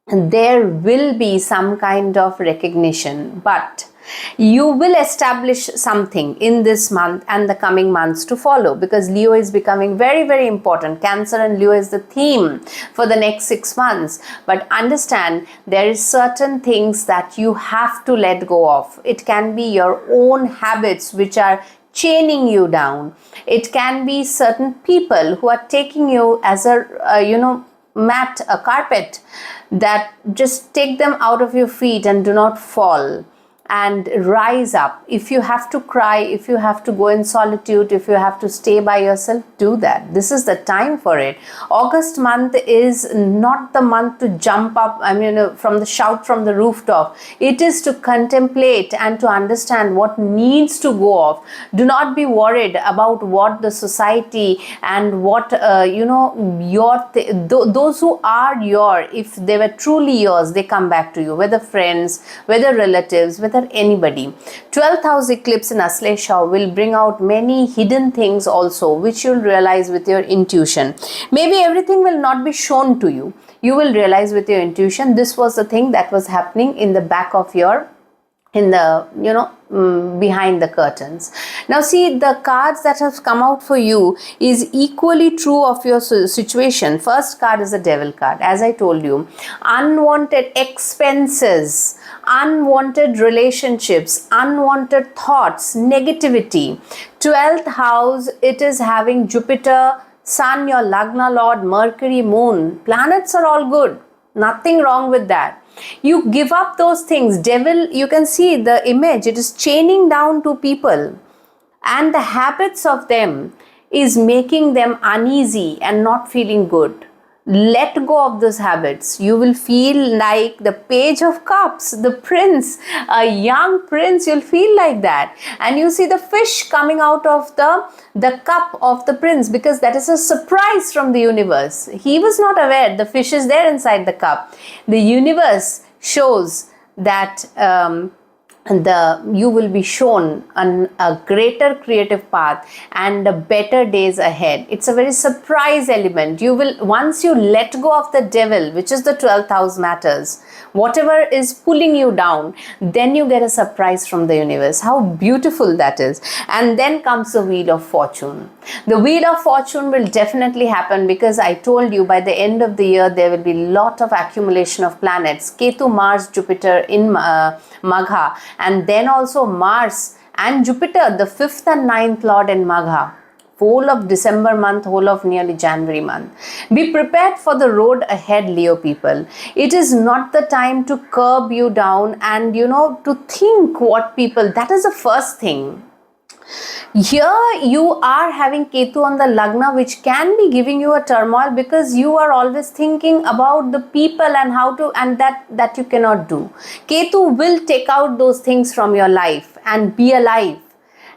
there will be some kind of recognition. But you will establish something in this month and the coming months to follow, because Leo is becoming very, very important. Cancer and Leo is the theme for the next 6 months. But understand, there is certain things that you have to let go of. It can be your own habits which are chaining you down. It can be certain people who are taking you as a, mat, a carpet, that just take them out of your feet and do not fall. and rise up. If you have to cry, if you have to go in solitude, if you have to stay by yourself, do that. This is the time for it. August month is not the month to jump up, from the shout from the rooftop. It is to contemplate and to understand what needs to go off. Do not be worried about what the society and what, those who are if they were truly yours, they come back to you, whether friends, whether relatives, whether anybody. 12th house eclipse in Aslesha will bring out many hidden things also, which you'll realize with your intuition. Maybe everything will not be shown to you. You will realize with your intuition, this was the thing that was happening in the back of your, behind the curtains. Now see, the cards that have come out for you is equally true of your situation. First card is the devil card. As I told you, unwanted expenses, unwanted relationships, unwanted thoughts, negativity. 12th house, it is having Jupiter, Sun, your Lagna Lord, Mercury, Moon. Planets are all good. Nothing wrong with that. You give up those things. Devil, you can see the image, it is chaining down to people, and the habits of them is making them uneasy and not feeling good. Let go of those habits. You will feel like the Page of Cups, the prince, a young prince. You'll feel like that. And you see the fish coming out of the cup of the prince, because that is a surprise from the universe. He was not aware the fish is there inside the cup. The universe shows that you will be shown a greater creative path and better days ahead. It's a very surprise element. You will, once you let go of the devil, which is the 12th house matters, whatever is pulling you down, then you get a surprise from the universe. How beautiful that is. And then comes the Wheel of Fortune. The Wheel of Fortune will definitely happen, because I told you by the end of the year there will be a lot of accumulation of planets. Ketu, Mars, Jupiter in Magha, and then also Mars and Jupiter, the 5th and 9th Lord in Magha. Whole of December month, whole of nearly January month. Be prepared for the road ahead, Leo people. It is not the time to curb you down and, to think what people, that is the first thing. Here you are having Ketu on the Lagna, which can be giving you a turmoil, because you are always thinking about the people and how to, and that you cannot do. Ketu will take out those things from your life and be alive.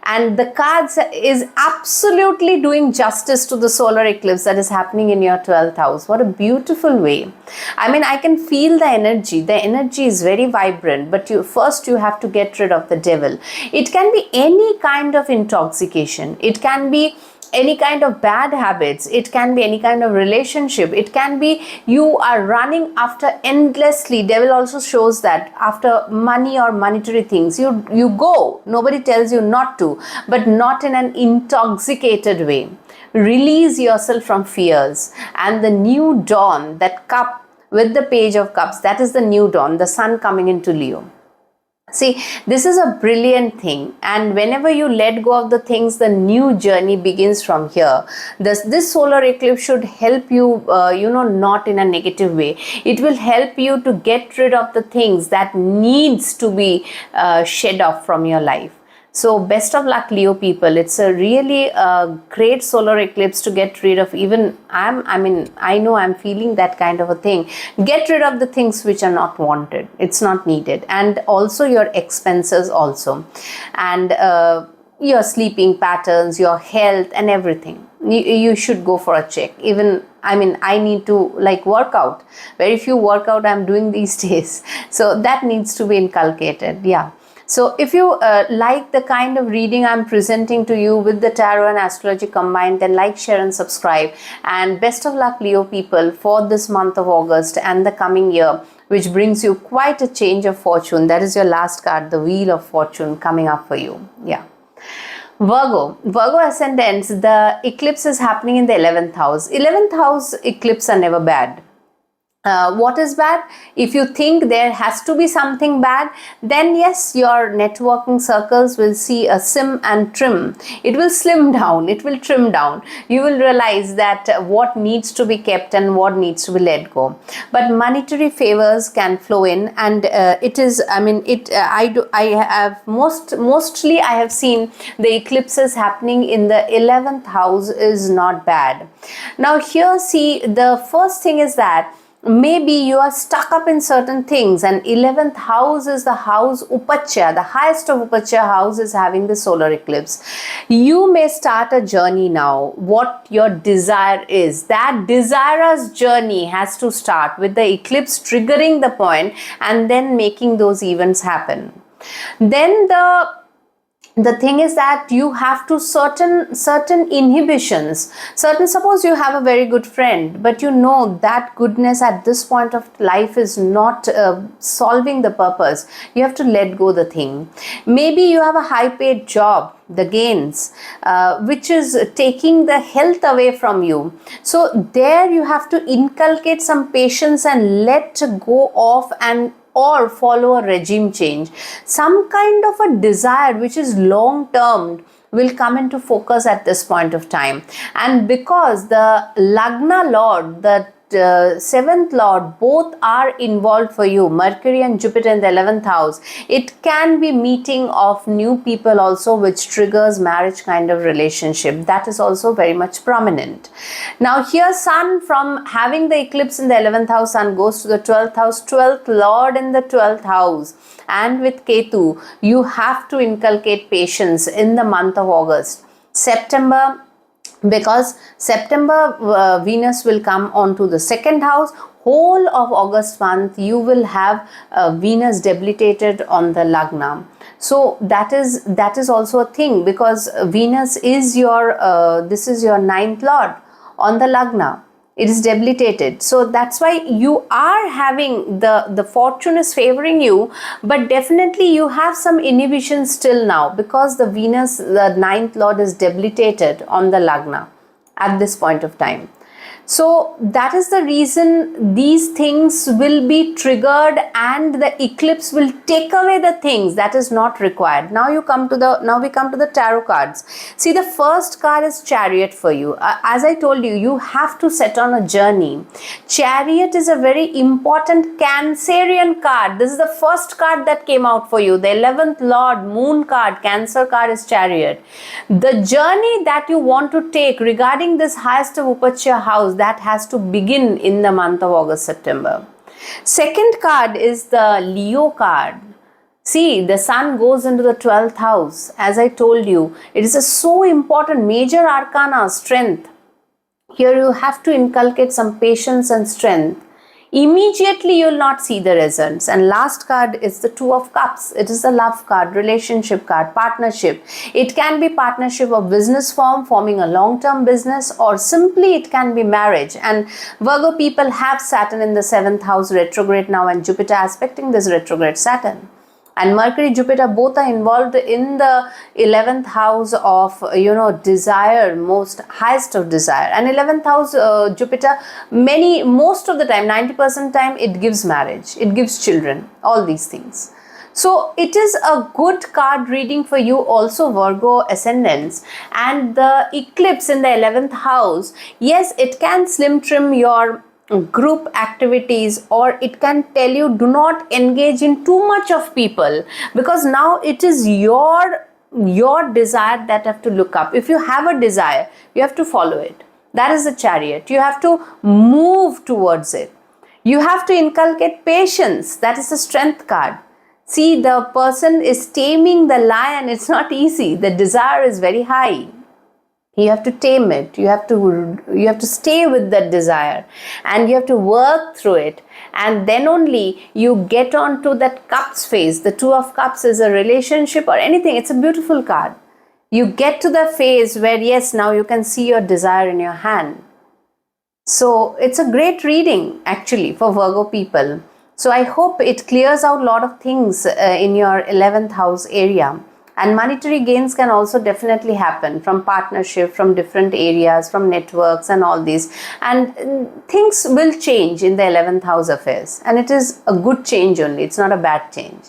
And the cards is absolutely doing justice to the solar eclipse that is happening in your 12th house. What a beautiful way. I can feel the energy. The energy is very vibrant, but first you have to get rid of the devil. It can be any kind of intoxication. It can be any kind of bad habits. It can be any kind of relationship. It can be you are running after endlessly. Devil also shows that after money or monetary things. You go. Nobody tells you not to, but not in an intoxicated way. Release yourself from fears. And the new dawn, that cup with the Page of Cups, that is the new dawn, the sun coming into Leo. See, this is a brilliant thing, and whenever you let go of the things, the new journey begins from here. This solar eclipse should help you, not in a negative way. It will help you to get rid of the things that needs to be shed off from your life. So best of luck, Leo people. It's a really great solar eclipse to get rid of. Even I know I'm feeling that kind of a thing. Get rid of the things which are not wanted. It's not needed. And also your expenses also. And your sleeping patterns, your health and everything. You should go for a check. Even I need to work out. Very few workout I'm doing these days. So that needs to be inculcated. Yeah. So if you like the kind of reading I'm presenting to you with the tarot and astrology combined, then like, share and subscribe. And best of luck, Leo people, for this month of August and the coming year, which brings you quite a change of fortune. That is your last card, the Wheel of Fortune coming up for you. Yeah. Virgo ascendants, the eclipse is happening in the 11th house. 11th house eclipse are never bad. What is bad? If you think there has to be something bad, then yes, your networking circles will see a sim and trim. It will slim down, it will trim down. You will realize that what needs to be kept and what needs to be let go. But monetary favors can flow in, and it is, I mean, I have mostly I have seen the eclipses happening in the 11th house is not bad. Now here, see, the first thing is that maybe you are stuck up in certain things, and 11th house is the house Upachya, the highest of Upachya house is having the solar eclipse. You may start a journey now. What your desire is, that desirous journey has to start with the eclipse triggering the point and then making those events happen. Then the thing is that you have to certain inhibitions, suppose you have a very good friend, but you know that goodness at this point of life is not solving the purpose. You have to let go the thing. Maybe you have a high paid job, the gains, which is taking the health away from you. So there you have to inculcate some patience and let go of, and or follow a regime change. Some kind of a desire which is long term will come into focus at this point of time. And because the Lagna Lord, the seventh lord, both are involved for you, Mercury and Jupiter in the 11th house, it can be meeting of new people also, which triggers marriage kind of relationship. That is also very much prominent. Now here, Sun, from having the eclipse in the 11th house, Sun goes to the 12th house, 12th lord in the 12th house, and with Ketu, you have to inculcate patience in the month of August. September, because September Venus will come onto the second house. Whole of August month you will have Venus debilitated on the Lagna. So that is also a thing, because Venus is your this is your ninth lord on the Lagna. It is debilitated. So that's why you are having the fortune is favoring you, but definitely you have some inhibition still now, because the Venus, the ninth lord, is debilitated on the Lagna at this point of time. So that is the reason these things will be triggered, and the eclipse will take away the things that is not required. Now we come to the tarot cards. See, the first card is Chariot for you. As I told you, you have to set on a journey. Chariot is a very important Cancerian card. This is the first card that came out for you. The 11th Lord Moon card, Cancer card, is Chariot. The journey that you want to take regarding this highest of Upachya house, that has to begin in the month of August, September. Second card is the Leo card. See, the Sun goes into the 12th house. As I told you, it is a so important major arcana, strength. Here you have to inculcate some patience and strength. Immediately you will not see the results. And last card is the Two of Cups. It is the love card, relationship card, partnership. It can be partnership of business form, forming a long-term business, or simply it can be marriage. And Virgo people have Saturn in the 7th house retrograde now, and Jupiter aspecting this retrograde Saturn. And Mercury, Jupiter both are involved in the 11th house of, desire, most highest of desire. And 11th house Jupiter, most of the time, 90% time, it gives marriage, it gives children, all these things. So it is a good card reading for you also, Virgo ascendants. And the eclipse in the 11th house, yes, it can slim trim your group activities, or it can tell you do not engage in too much of people, because now it is your desire that have to look up. If you have a desire, you have to follow it. That is the Chariot. You have to move towards it. You have to inculcate patience. That is the Strength card. See, the person is taming the lion. It's not easy. The desire is very high. You have to tame it. You have to stay with that desire, and you have to work through it. And then only you get on to that Cups phase. The Two of Cups is a relationship or anything. It's a beautiful card. You get to the phase where, yes, now you can see your desire in your hand. So it's a great reading actually for Virgo people. So I hope it clears out a lot of things in your 11th house area. And monetary gains can also definitely happen from partnership, from different areas, from networks and all these. And things will change in the 11th house affairs. And it is a good change only. It's not a bad change.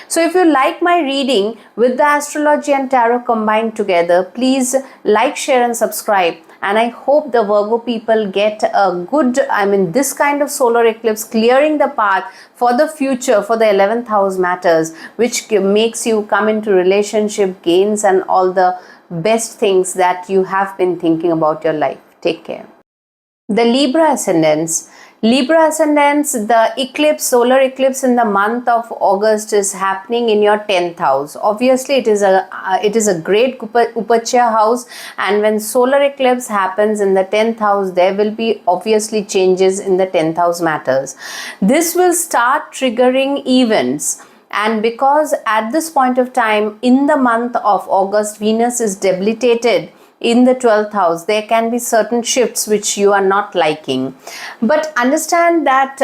So if you like my reading with the astrology and tarot combined together, please like, share and subscribe. And I hope the Virgo people get a good, this kind of solar eclipse clearing the path for the future, for the 11th house matters, which makes you come into relationship, gains and all the best things that you have been thinking about your life. Take care. The Libra ascendants, the eclipse, solar eclipse in the month of August is happening in your 10th house. Obviously, it is a great Upachya house, and when solar eclipse happens in the 10th house, there will be obviously changes in the 10th house matters. This will start triggering events. And because at this point of time, in the month of August, Venus is debilitated in the 12th house, there can be certain shifts which you are not liking. But understand that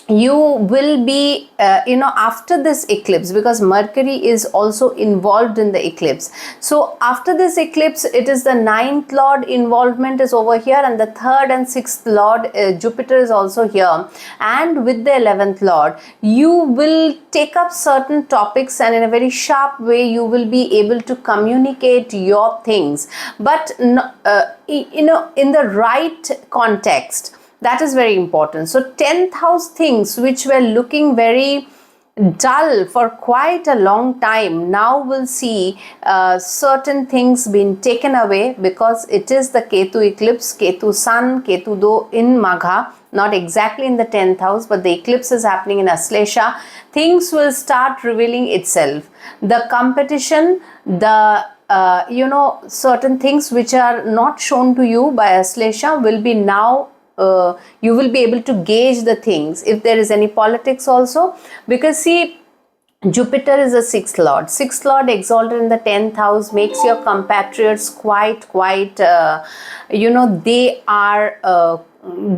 you will be, after this eclipse, because Mercury is also involved in the eclipse. So after this eclipse, it is the 9th Lord involvement is over here, and the 3rd and 6th Lord, Jupiter is also here. And with the 11th Lord, you will take up certain topics, and in a very sharp way, you will be able to communicate your things. But, in the right context. That is very important. So 10th house things which were looking very dull for quite a long time now will see certain things being taken away, because it is the Ketu eclipse, Ketu Sun, Ketu Do in Magha, not exactly in the 10th house, but the eclipse is happening in Aslesha. Things will start revealing itself. The competition, the certain things which are not shown to you by Aslesha will be now you will be able to gauge the things. If there is any politics also, because see, Jupiter is a 6th Lord. 6th Lord exalted in the 10th house makes your compatriots quite they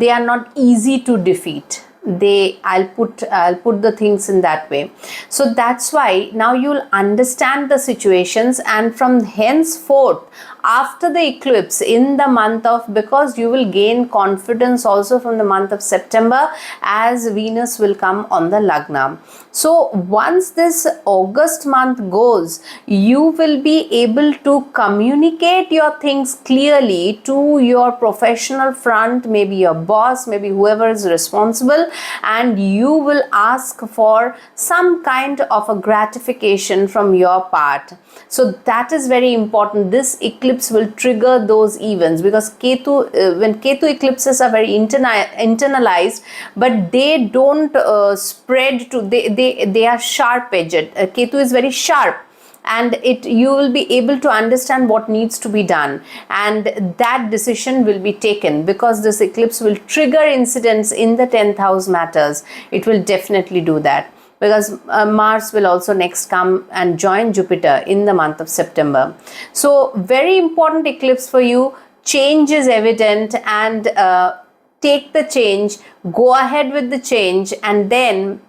are not easy to defeat. I'll put the things in that way. So that's why now you'll understand the situations, and from henceforth, after the eclipse in the month of, because you will gain confidence also from the month of September, as Venus will come on the Lagna. So once this August month goes, you will be able to communicate your things clearly to your professional front, maybe your boss, maybe whoever is responsible, and you will ask for some kind of a gratification from your part. So that is very important. This eclipse will trigger those events, because when Ketu eclipses are very internalized, but they don't spread to, they are sharp edged. Ketu is very sharp, and you will be able to understand what needs to be done, and that decision will be taken, because this eclipse will trigger incidents in the 10th house matters. It will definitely do that, because Mars will also next come and join Jupiter in the month of September. So very important eclipse for you. Change is evident, and take the change, go ahead with the change, and then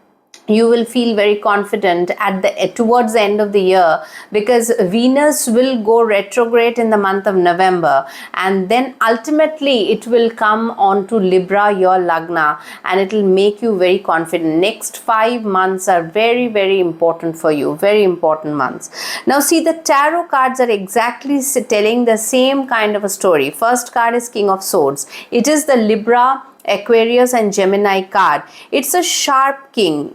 you will feel very confident towards the end of the year, because Venus will go retrograde in the month of November, and then ultimately it will come on to Libra, your Lagna, and it will make you very confident. Next 5 months are very, very important for you, very important months. Now see, the tarot cards are exactly telling the same kind of a story. First card is King of Swords. It is the Libra, Aquarius and Gemini card. It's a sharp king.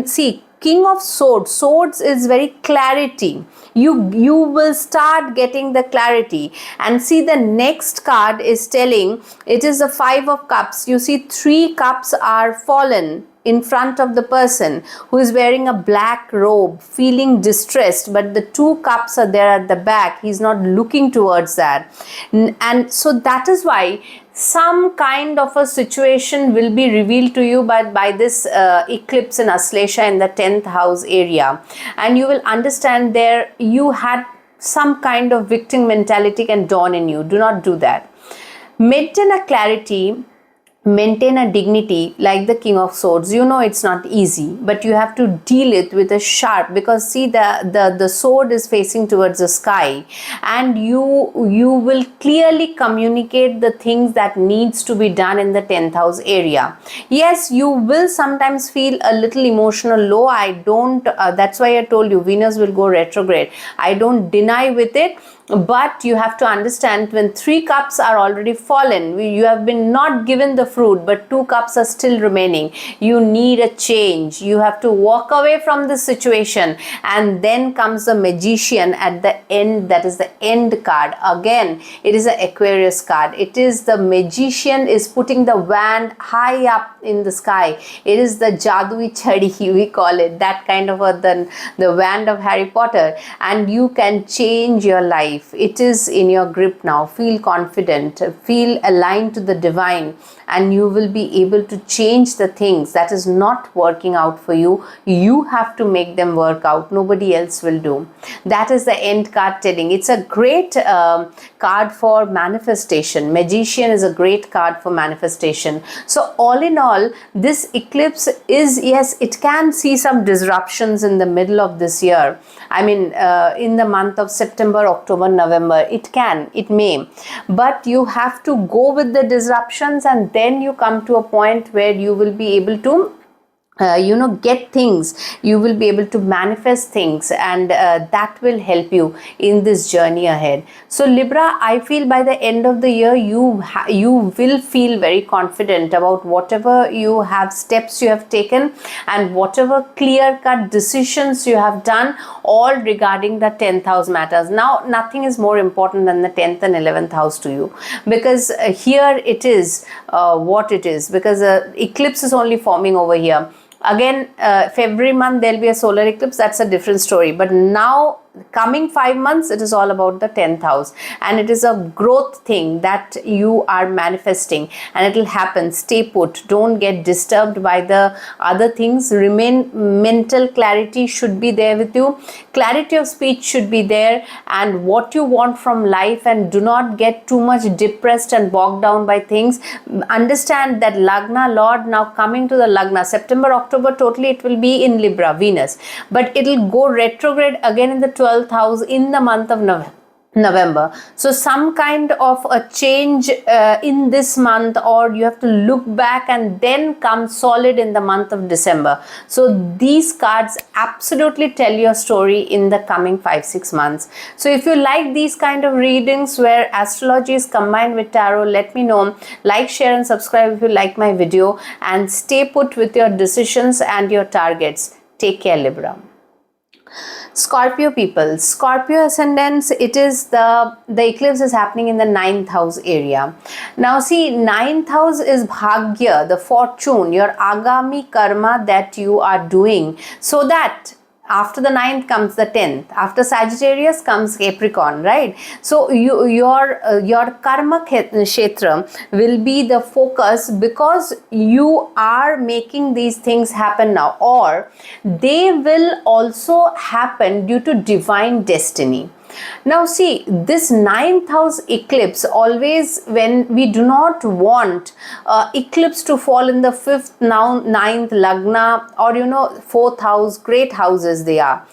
See, King of Swords. Swords is very clarity. You will start getting the clarity. And see, the next card is telling, it is the 5 of Cups. You see, 3 cups are fallen in front of the person who is wearing a black robe, feeling distressed, but the 2 cups are there at the back. He's not looking towards that. And so that is why some kind of a situation will be revealed to you by this eclipse in Aslesha in the 10th house area, and you will understand there you had some kind of victim mentality can dawn in you. Do not do that. Maintain a clarity. maintain a dignity like the King of Swords. You know it's not easy, but you have to deal it with a sharp, because see the sword is facing towards the sky, and you will clearly communicate the things that needs to be done in the 10th house area. Yes, you will sometimes feel a little emotional low. I don't that's why I told you Venus will go retrograde. I don't deny with it, but you have to understand, when 3 cups are already fallen, you have been not given the fruit, but 2 cups are still remaining. You need a change. You have to walk away from this situation, and then comes the Magician at the end. That is the end card. Again, it is an Aquarius card. It is the Magician is putting the wand high up in the sky. It is the Jadui Chadi, we call it, that kind of the wand of Harry Potter, and you can change your life. It is in your grip now. Feel confident, feel aligned to the divine, and you will be able to change the things that is not working out for you. You have to make them work out. Nobody else will do. That is the end card telling. It's a great card for manifestation. Magician is a great card for manifestation. So all in all, this eclipse is, yes, it can see some disruptions in the middle of this year. I mean, in the month of September, October, November, it may, but you have to go with the disruptions, and then you come to a point where you will be able to get things, you will be able to manifest things, and that will help you in this journey ahead. So Libra, I feel by the end of the year, you will feel very confident about whatever you have steps you have taken, and whatever clear-cut decisions you have done, all regarding the 10th house matters. Now, nothing is more important than the 10th and 11th house to you, because here it is what it is, because eclipse is only forming over here. Again, February month there'll be a solar eclipse. That's a different story. But now, coming 5 months, it is all about the 10th house, and it is a growth thing that you are manifesting, and it will happen. Stay put. Don't get disturbed by the other things. Remain mental clarity should be there with you. Clarity of speech should be there, and what you want from life, and do not get too much depressed and bogged down by things. Understand that Lagna Lord now coming to the Lagna, September, October, totally it will be in Libra, Venus, but it will go retrograde again in the 12th house in the month of November. So some kind of a change in this month, or you have to look back and then come solid in the month of December. So these cards absolutely tell your story in the coming 5-6 months. So if you like these kind of readings where astrology is combined with tarot, let me know. Like, share and subscribe if you like my video, and stay put with your decisions and your targets. Take care, Libra. Scorpio people, Scorpio ascendants, it is the eclipse is happening in the 9th house area. Now see, 9th house is Bhagya, the fortune, your agami karma that you are doing, so that after the 9th comes the 10th. After Sagittarius comes Capricorn, right? So your karma kshetra will be the focus, because you are making these things happen now, or they will also happen due to divine destiny. Now see, this 9th house eclipse, always when we do not want eclipse to fall in the 5th, 9th Lagna, or 4th house, great houses they are,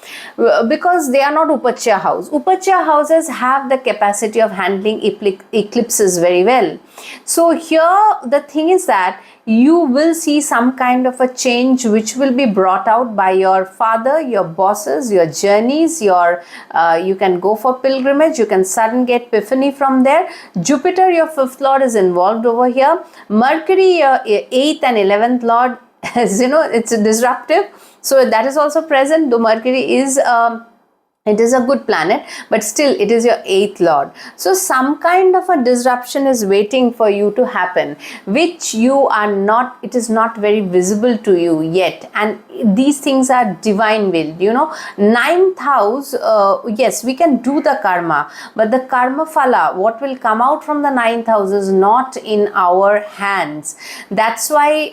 because they are not Upachya house. Upachya houses have the capacity of handling eclipses very well. So here the thing is that you will see some kind of a change which will be brought out by your father, your bosses, your journeys, you can go for pilgrimage, you can sudden get epiphany from there. Jupiter, your 5th lord, is involved over here. Mercury, your 8th and 11th lord, as it's disruptive, so that is also present. Though Mercury is it is a good planet, but still it is your 8th lord. So some kind of a disruption is waiting for you to happen, which you are not, it is not very visible to you yet. And these things are divine willed, 9th house, yes, we can do the karma, but the karma phala, what will come out from the 9th house, is not in our hands. That's why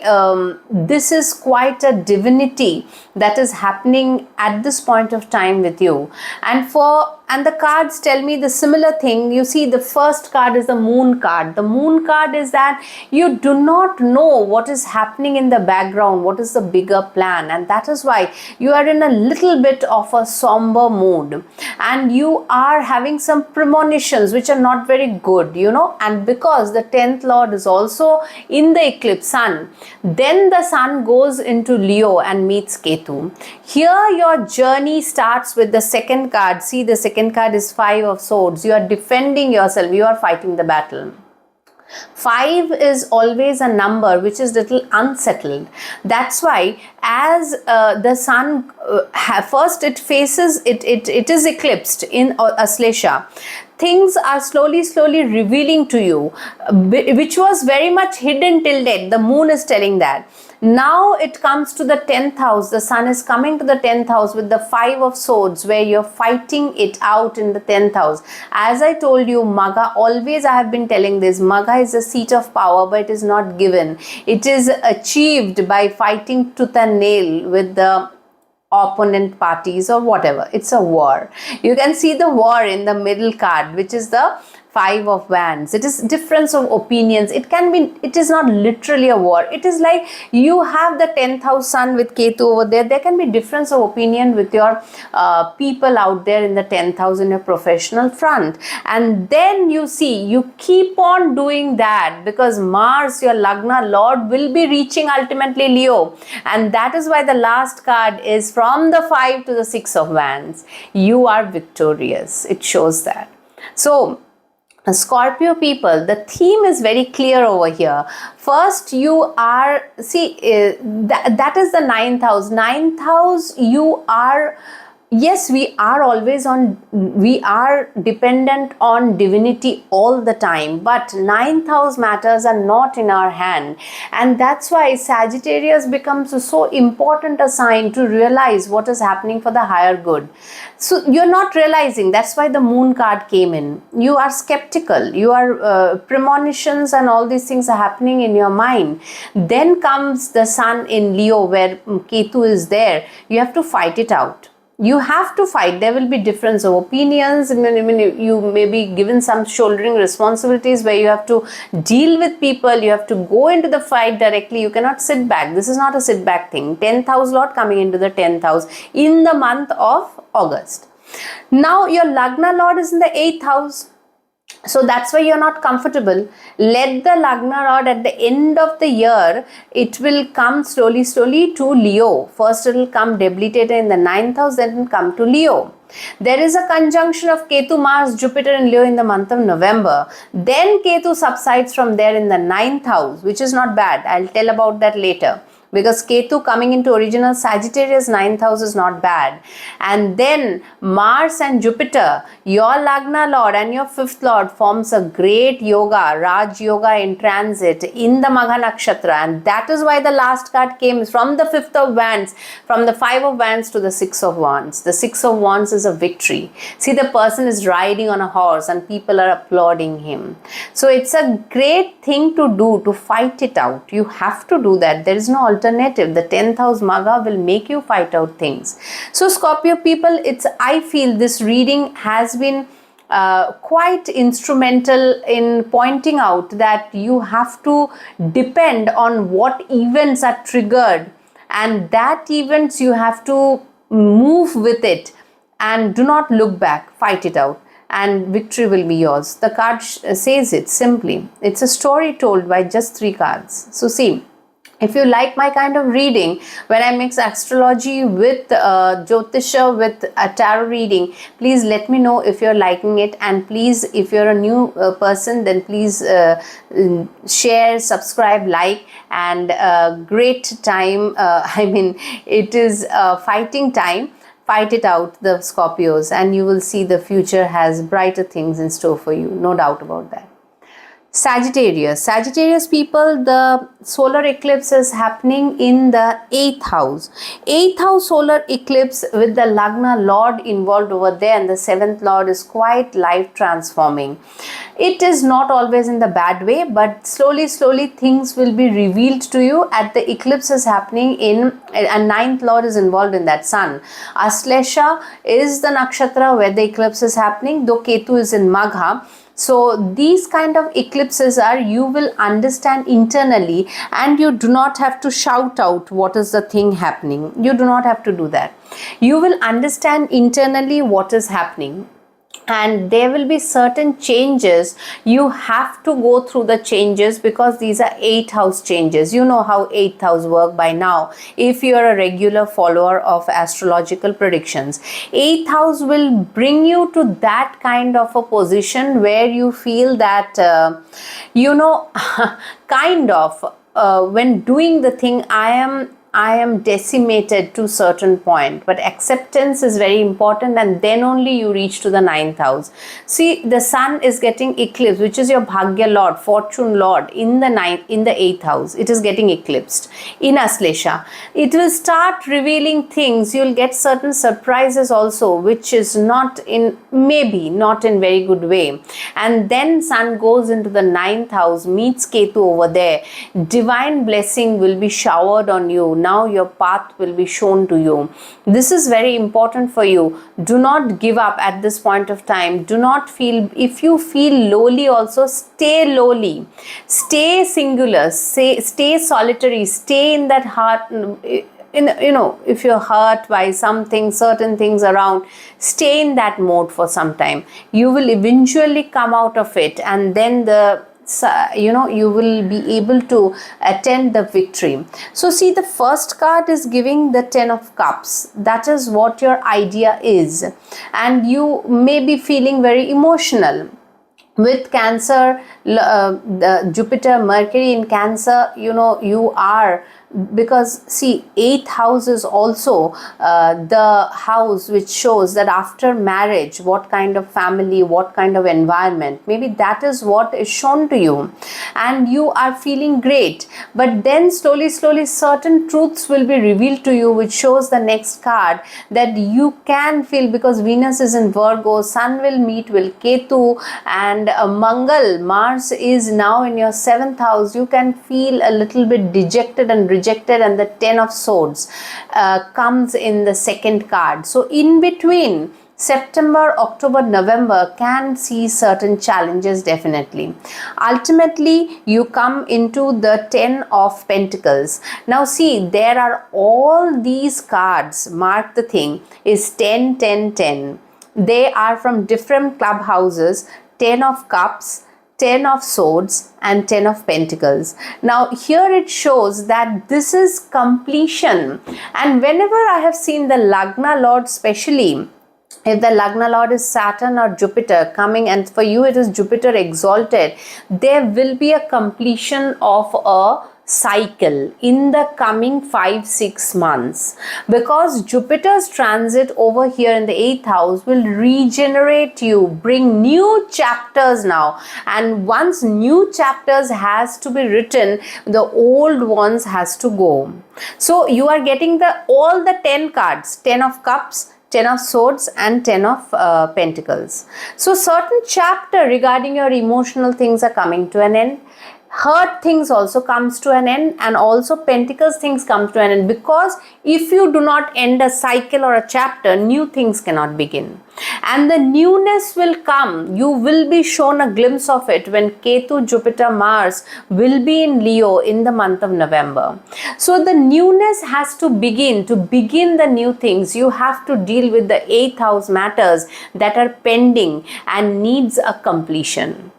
this is quite a divinity that is happening at this point of time with you. And for and the cards tell me the similar thing. You see, the first card is the moon card. The moon card is that you do not know what is happening in the background, what is the bigger plan, and that is why you are in a little bit of a somber mood, and you are having some premonitions which are not very good, and because the 10th lord is also in the eclipse sun, then the sun goes into Leo and meets Ketu. Here your journey starts with the second card. See, the second card is 5 of swords. You are defending yourself, you are fighting the battle. 5 is always a number which is little unsettled. That's why as the sun first it faces it is eclipsed in Aslesha, things are slowly revealing to you, which was very much hidden till date. The moon is telling that. Now it comes to the 10th house. The sun is coming to the 10th house with the 5 of swords, where you're fighting it out in the 10th house. As I told you, Magha, always I have been telling this, Magha is a seat of power, but it is not given. It is achieved by fighting tooth and nail with the opponent parties or whatever. It's a war. You can see the war in the middle card, which is the 5 of wands. It is difference of opinions. It is not literally a war. It is like you have the 10th house sun with Ketu over there. There can be difference of opinion with your people out there in the 10th house in your professional front. And then you see, you keep on doing that because Mars, your Lagna Lord, will be reaching ultimately Leo. And that is why the last card is from the 5 to the 6 of wands. You are victorious. It shows that. So, Scorpio people, the theme is very clear over here. First, you are, see, that is the 9th house. 9th house, you are, yes, we are dependent on divinity all the time, but 9th house matters are not in our hand. And that's why Sagittarius becomes so important a sign to realize what is happening for the higher good. So you're not realizing, that's why the moon card came in. You are skeptical, you are premonitions and all these things are happening in your mind. Then comes the sun in Leo where Ketu is there. You have to fight it out. You have to fight. There will be difference of opinions. I mean, you may be given some shouldering responsibilities where you have to deal with people. You have to go into the fight directly. You cannot sit back. This is not a sit back thing. 10th house Lord coming into the 10th house in the month of August. Now your Lagna Lord is in the 8th house. So that's why you're not comfortable. Let the Lagna Lord at the end of the year, it will come slowly to Leo. First it will come debilitated in the 9th house, then it will come to Leo. There is a conjunction of Ketu, Mars, Jupiter and Leo in the month of November. Then Ketu subsides from there in the 9th house, which is not bad. I'll tell about that later. Because Ketu coming into original Sagittarius 9th house is not bad. And then Mars and Jupiter, your Lagna Lord and your 5th Lord forms a great yoga, Raj Yoga in transit in the Magha Nakshatra. And that is why the last card came from the 5th of wands, from the 5 of wands to the 6 of wands. The 6 of wands is a victory. See, the person is riding on a horse and people are applauding him. So it's a great thing to do, to fight it out. You have to do that. There is no alternative. The 10th house Magha will make you fight out things. So Scorpio people, I feel this reading has been quite instrumental in pointing out that you have to depend on what events are triggered, and that events you have to move with it and do not look back, fight it out, and victory will be yours. The card says it simply. It's a story told by just 3 cards. So see, if you like my kind of reading, when I mix astrology with Jyotisha with a tarot reading, please let me know if you're liking it. And please, if you're a new person, then please share, subscribe, like, and great time. I mean, it is fighting time. Fight it out, the Scorpios, and you will see the future has brighter things in store for you. No doubt about that. Sagittarius. Sagittarius people, the solar eclipse is happening in the 8th house. 8th house solar eclipse with the Lagna Lord involved over there, and the 7th Lord is quite life transforming. It is not always in the bad way, but slowly things will be revealed to you. At the eclipse is happening in, and 9th Lord is involved in that, Sun. Aslesha is the nakshatra where the eclipse is happening, though Ketu is in Magha. So these kind of eclipses are, you will understand internally, and you do not have to shout out what is the thing happening. You do not have to do that. You will understand internally what is happening. And there will be certain changes. You have to go through the changes because these are 8th house changes. You know how 8th house work by now if you are a regular follower of astrological predictions. 8th house will bring you to that kind of a position where you feel that kind of when doing the thing, I am decimated to certain point, but acceptance is very important, and then only you reach to the 9th house. See, the sun is getting eclipsed, which is your Bhagya Lord, Fortune Lord, in the 8th house. It is getting eclipsed in Aslesha. It will start revealing things. You will get certain surprises also, which is maybe not in very good way. And then sun goes into the 9th house, meets Ketu over there. Divine blessing will be showered on you. Now your path will be shown to you. This is very important for you. Do not give up at this point of time. Do not feel, if you feel lowly also, stay lowly. Stay singular. Stay solitary. Stay in that heart. If you're hurt by something, certain things around, stay in that mode for some time. You will eventually come out of it, and then you will be able to attend the victory. So see, the first card is giving the 10 of cups. That is what your idea is, and you may be feeling very emotional. With Cancer, the Jupiter, Mercury in Cancer, you are, because see, 8th house is also the house which shows that after marriage, what kind of family, what kind of environment, maybe that is what is shown to you, and you are feeling great. But then slowly certain truths will be revealed to you, which shows the next card, that you can feel, because Venus is in Virgo, Sun will meet with Ketu, and Mars is now in your 7th house. You can feel a little bit dejected and rejected, and the 10 of swords comes in the second card. So in between September, October, November can see certain challenges definitely. Ultimately, you come into the 10 of Pentacles. Now see, there are all these cards, mark the thing, is 10, 10, 10. They are from different clubhouses. 10 of Cups, 10 of Swords, and 10 of Pentacles. Now here it shows that this is completion. And whenever I have seen the Lagna Lord, especially if the Lagna Lord is Saturn or Jupiter coming, and for you it is Jupiter exalted, there will be a completion of a cycle in the coming 5-6 months, because Jupiter's transit over here in the 8th house will regenerate you, bring new chapters now, and once new chapters has to be written, the old ones has to go. So you are getting all the 10 cards, 10 of Cups, 10 of Swords, and 10 of Pentacles. So certain chapter regarding your emotional things are coming to an end. Hurt things also comes to an end, and also Pentacles things come to an end, because if you do not end a cycle or a chapter, new things cannot begin. And the newness will come. You will be shown a glimpse of it when Ketu, Jupiter, Mars will be in Leo in the month of November. So the newness has to begin. To begin the new things, you have to deal with the 8th house matters that are pending and needs a completion.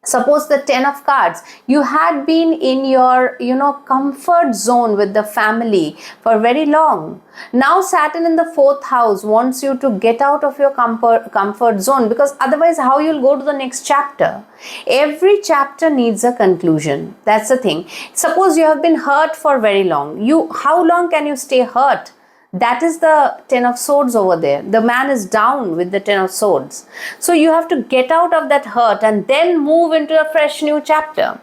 Suppose the 10 of cards, you had been in your, comfort zone with the family for very long. Now Saturn in the 4th house wants you to get out of your comfort zone, because otherwise how you'll go to the next chapter? Every chapter needs a conclusion. That's the thing. Suppose you have been hurt for very long. How long can you stay hurt? That is the Ten of Swords over there. The man is down with the Ten of Swords. So you have to get out of that hurt and then move into a fresh new chapter.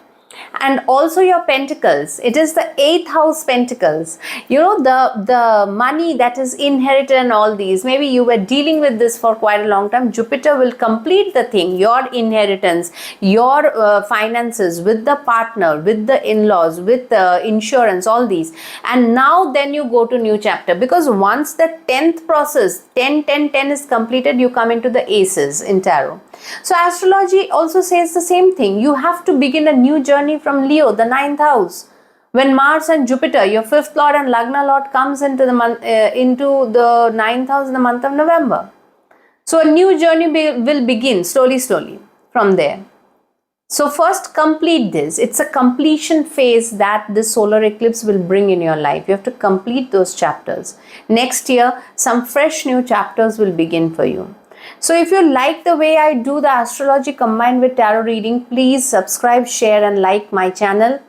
And also your pentacles, it is the 8th house pentacles, you know, the money that is inherited and all these. Maybe you were dealing with this for quite a long time. Jupiter will complete the thing, your inheritance, your finances, with the partner, with the in-laws, with the insurance, all these. And now then you go to new chapter, because once the 10th process 10 is completed, you come into the aces in tarot. So astrology also says the same thing. You have to begin a new journey from Leo, the 9th house. When Mars and Jupiter, your 5th lord and Lagna lord, comes into the 9th house in the month of November. So a new journey will begin slowly from there. So first complete this. It's a completion phase that this solar eclipse will bring in your life. You have to complete those chapters. Next year, some fresh new chapters will begin for you. So if you like the way I do the astrology combined with tarot reading, please subscribe, share and like my channel.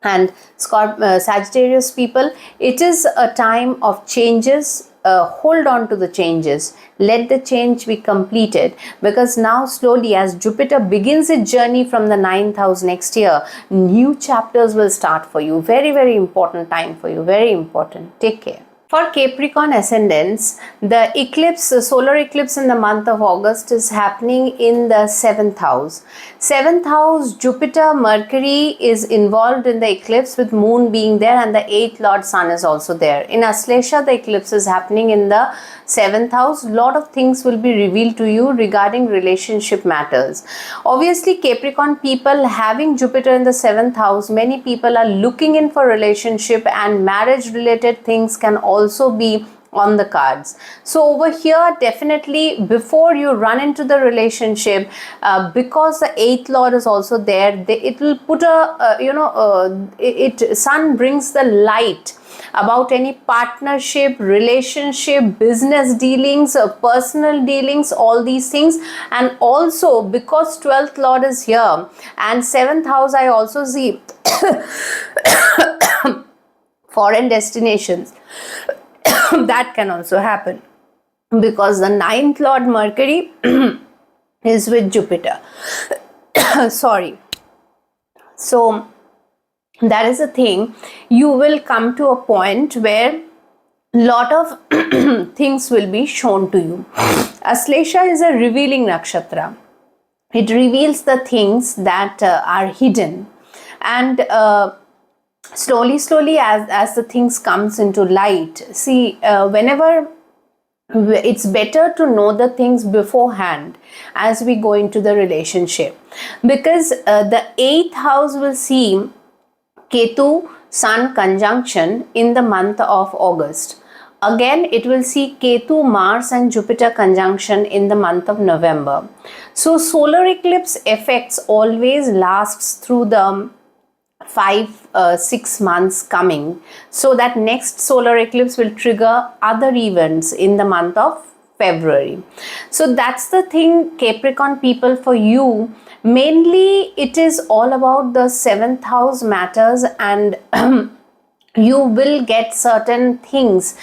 And Sagittarius people, it is a time of changes. Hold on to the changes. Let the change be completed, because now slowly, as Jupiter begins its journey from the 9th house next year, new chapters will start for you. Very, very important time for you. Very important. Take care. For Capricorn ascendants, the eclipse, the solar eclipse in the month of August is happening in the 7th house. 7th house, Jupiter, Mercury is involved in the eclipse, with moon being there, and the 8th lord sun is also there. In Aslesha, the eclipse is happening in the 7th house. Lot of things will be revealed to you regarding relationship matters. Obviously, Capricorn people having Jupiter in the 7th house, many people are looking in for relationship, and marriage related things can also be on the cards. So over here, definitely before you run into the relationship, because the 8th lord is also there, it will put sun brings the light about any partnership, relationship, business dealings, personal dealings, all these things. And also because 12th lord is here and 7th house, I also see foreign destinations. That can also happen, because the 9th lord Mercury is with Jupiter. Sorry. So that is the thing. You will come to a point where lot of things will be shown to you. Aslesha is a revealing nakshatra. It reveals the things that are hidden, and slowly as the things comes into light. See, whenever it's better to know the things beforehand as we go into the relationship, because the 8th house will see Ketu Sun conjunction in the month of August. Again, it will see Ketu, Mars and Jupiter conjunction in the month of November. So solar eclipse effects always lasts through the 5-6 months coming, so that next solar eclipse will trigger other events in the month of February. So that's the thing, Capricorn people, for you. Mainly it is all about the 7th house matters, and you will get certain things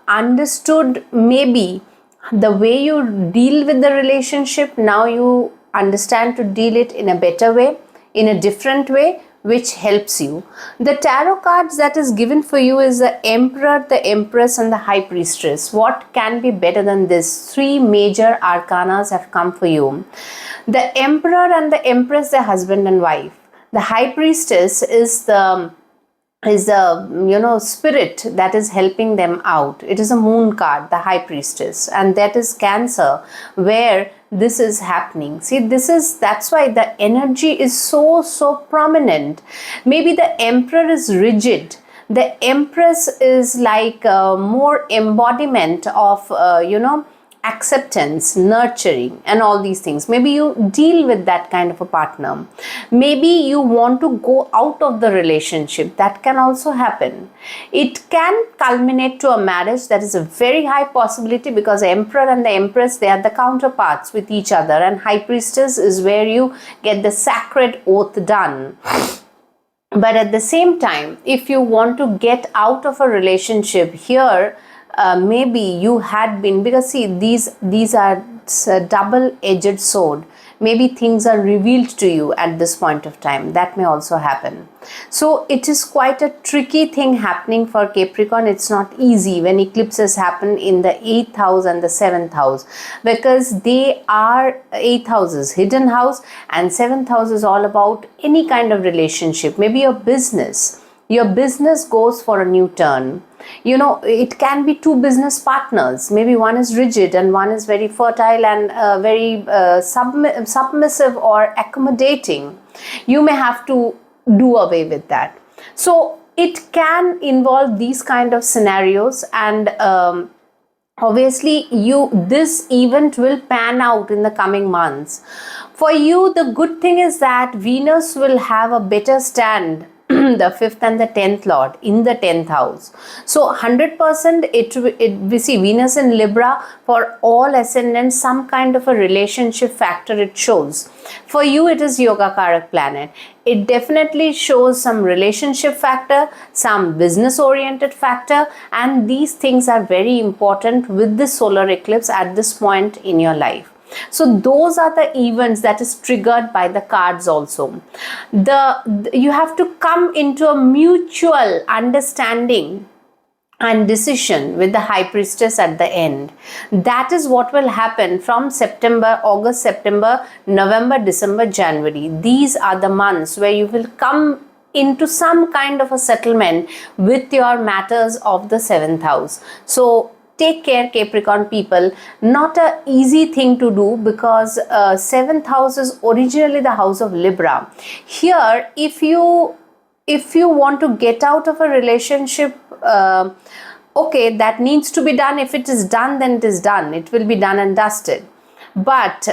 understood. Maybe the way you deal with the relationship, now you understand to deal it in a better way, in a different way, which helps you. The tarot cards that is given for you is the Emperor, the Empress and the High Priestess. What can be better than this? 3 major arcanas have come for you. The Emperor and the Empress, the husband and wife. The High Priestess is the spirit that is helping them out. It is a moon card, the High Priestess, and that is Cancer, where this is happening. See, that's why the energy is so prominent. Maybe the Emperor is rigid. The Empress is like more embodiment of acceptance, nurturing and all these things. Maybe you deal with that kind of a partner. Maybe you want to go out of the relationship. That can also happen. It can culminate to a marriage. That is a very high possibility, because Emperor and the Empress, they are the counterparts with each other, and High Priestess is where you get the sacred oath done. But at the same time, if you want to get out of a relationship here, maybe you had been, because see, these are double-edged sword. Maybe things are revealed to you at this point of time. That may also happen. So it is quite a tricky thing happening for Capricorn. It's not easy when eclipses happen in the 8th house and the 7th house, because they are 8th house is hidden house and 7th house is all about any kind of relationship. Maybe your business goes for a new turn. You know, it can be two business partners. Maybe one is rigid and one is very fertile and very submissive or accommodating. You may have to do away with that. So it can involve these kind of scenarios, and obviously this event will pan out in the coming months. For you, the good thing is that Venus will have a better stand the 5th and the 10th lord in the 10th house. So 100% we see Venus in Libra for all ascendants, some kind of a relationship factor it shows. For you, it is Yoga Karak planet. It definitely shows some relationship factor, some business oriented factor, and these things are very important with the solar eclipse at this point in your life. So those are the events that is triggered by the cards also. You have to come into a mutual understanding and decision with the High Priestess at the end. That is what will happen from August, September, November, December, January. These are the months where you will come into some kind of a settlement with your matters of the 7th house. So take care, Capricorn people. Not an easy thing to do, because 7th house is originally the house of Libra. Here, if you want to get out of a relationship, okay, that needs to be done. If it is done, then it is done. It will be done and dusted. But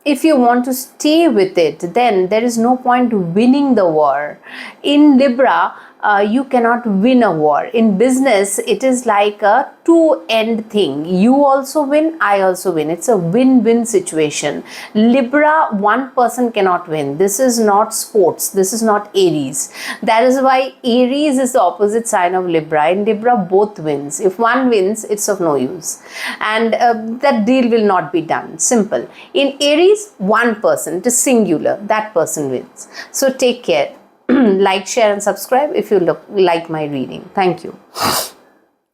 if you want to stay with it, then there is no point winning the war. In Libra, you cannot win a war. In business, it is like a two-end thing. You also win, I also win. It's a win-win situation. Libra, one person cannot win. This is not sports. This is not Aries. That is why Aries is the opposite sign of Libra. In Libra, both wins. If one wins, it's of no use. And that deal will not be done. Simple. In Aries, one person, it is singular. That person wins. So take care. Like, share and subscribe if you like my reading. Thank you.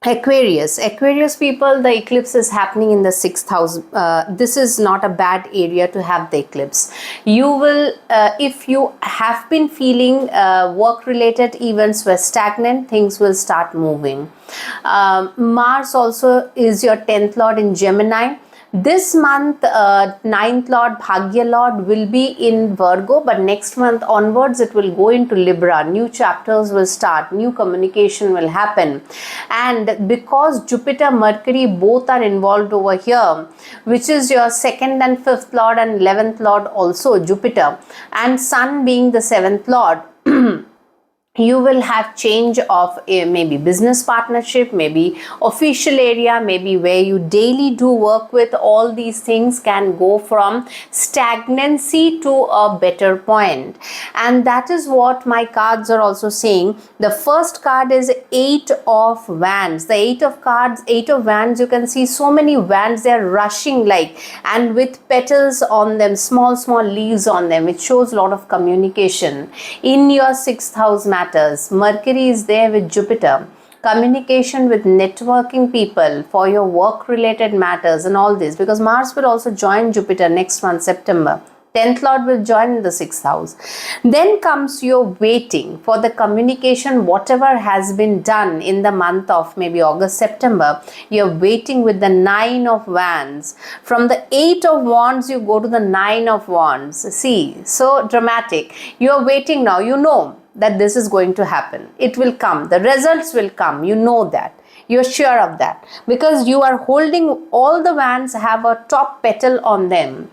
Aquarius people, the eclipse is happening in the 6th house. This is not a bad area to have the eclipse. You will, if you have been feeling work related events were stagnant, things will start moving. Mars also is your 10th lord in Gemini. This month, 9th Lord, Bhagya Lord will be in Virgo, but next month onwards it will go into Libra. New chapters will start, new communication will happen. And because Jupiter, Mercury both are involved over here, which is your 2nd and 5th Lord and 11th Lord also, Jupiter, and Sun being the 7th Lord, you will have change of maybe business partnership, maybe official area, maybe where you daily do work with. All these things can go from stagnancy to a better point. And that is what my cards are also saying. The first card is 8 of Wands. The 8 of Wands, you can see so many wands, they are rushing like, and with petals on them, small leaves on them. It shows a lot of communication. In your 6th house matters, Mercury is there with Jupiter. Communication with networking people for your work related matters and all this, because Mars will also join Jupiter next month, September. 10th Lord will join in the 6th house. Then comes your waiting for the communication, whatever has been done in the month of maybe August, September. You're waiting with the 9 of Wands. From the 8 of Wands, you go to the 9 of Wands. See, so dramatic. You're waiting now. You know that this is going to happen. It will come. The results will come. You know that. You're sure of that. Because you are holding, all the wands have a top petal on them,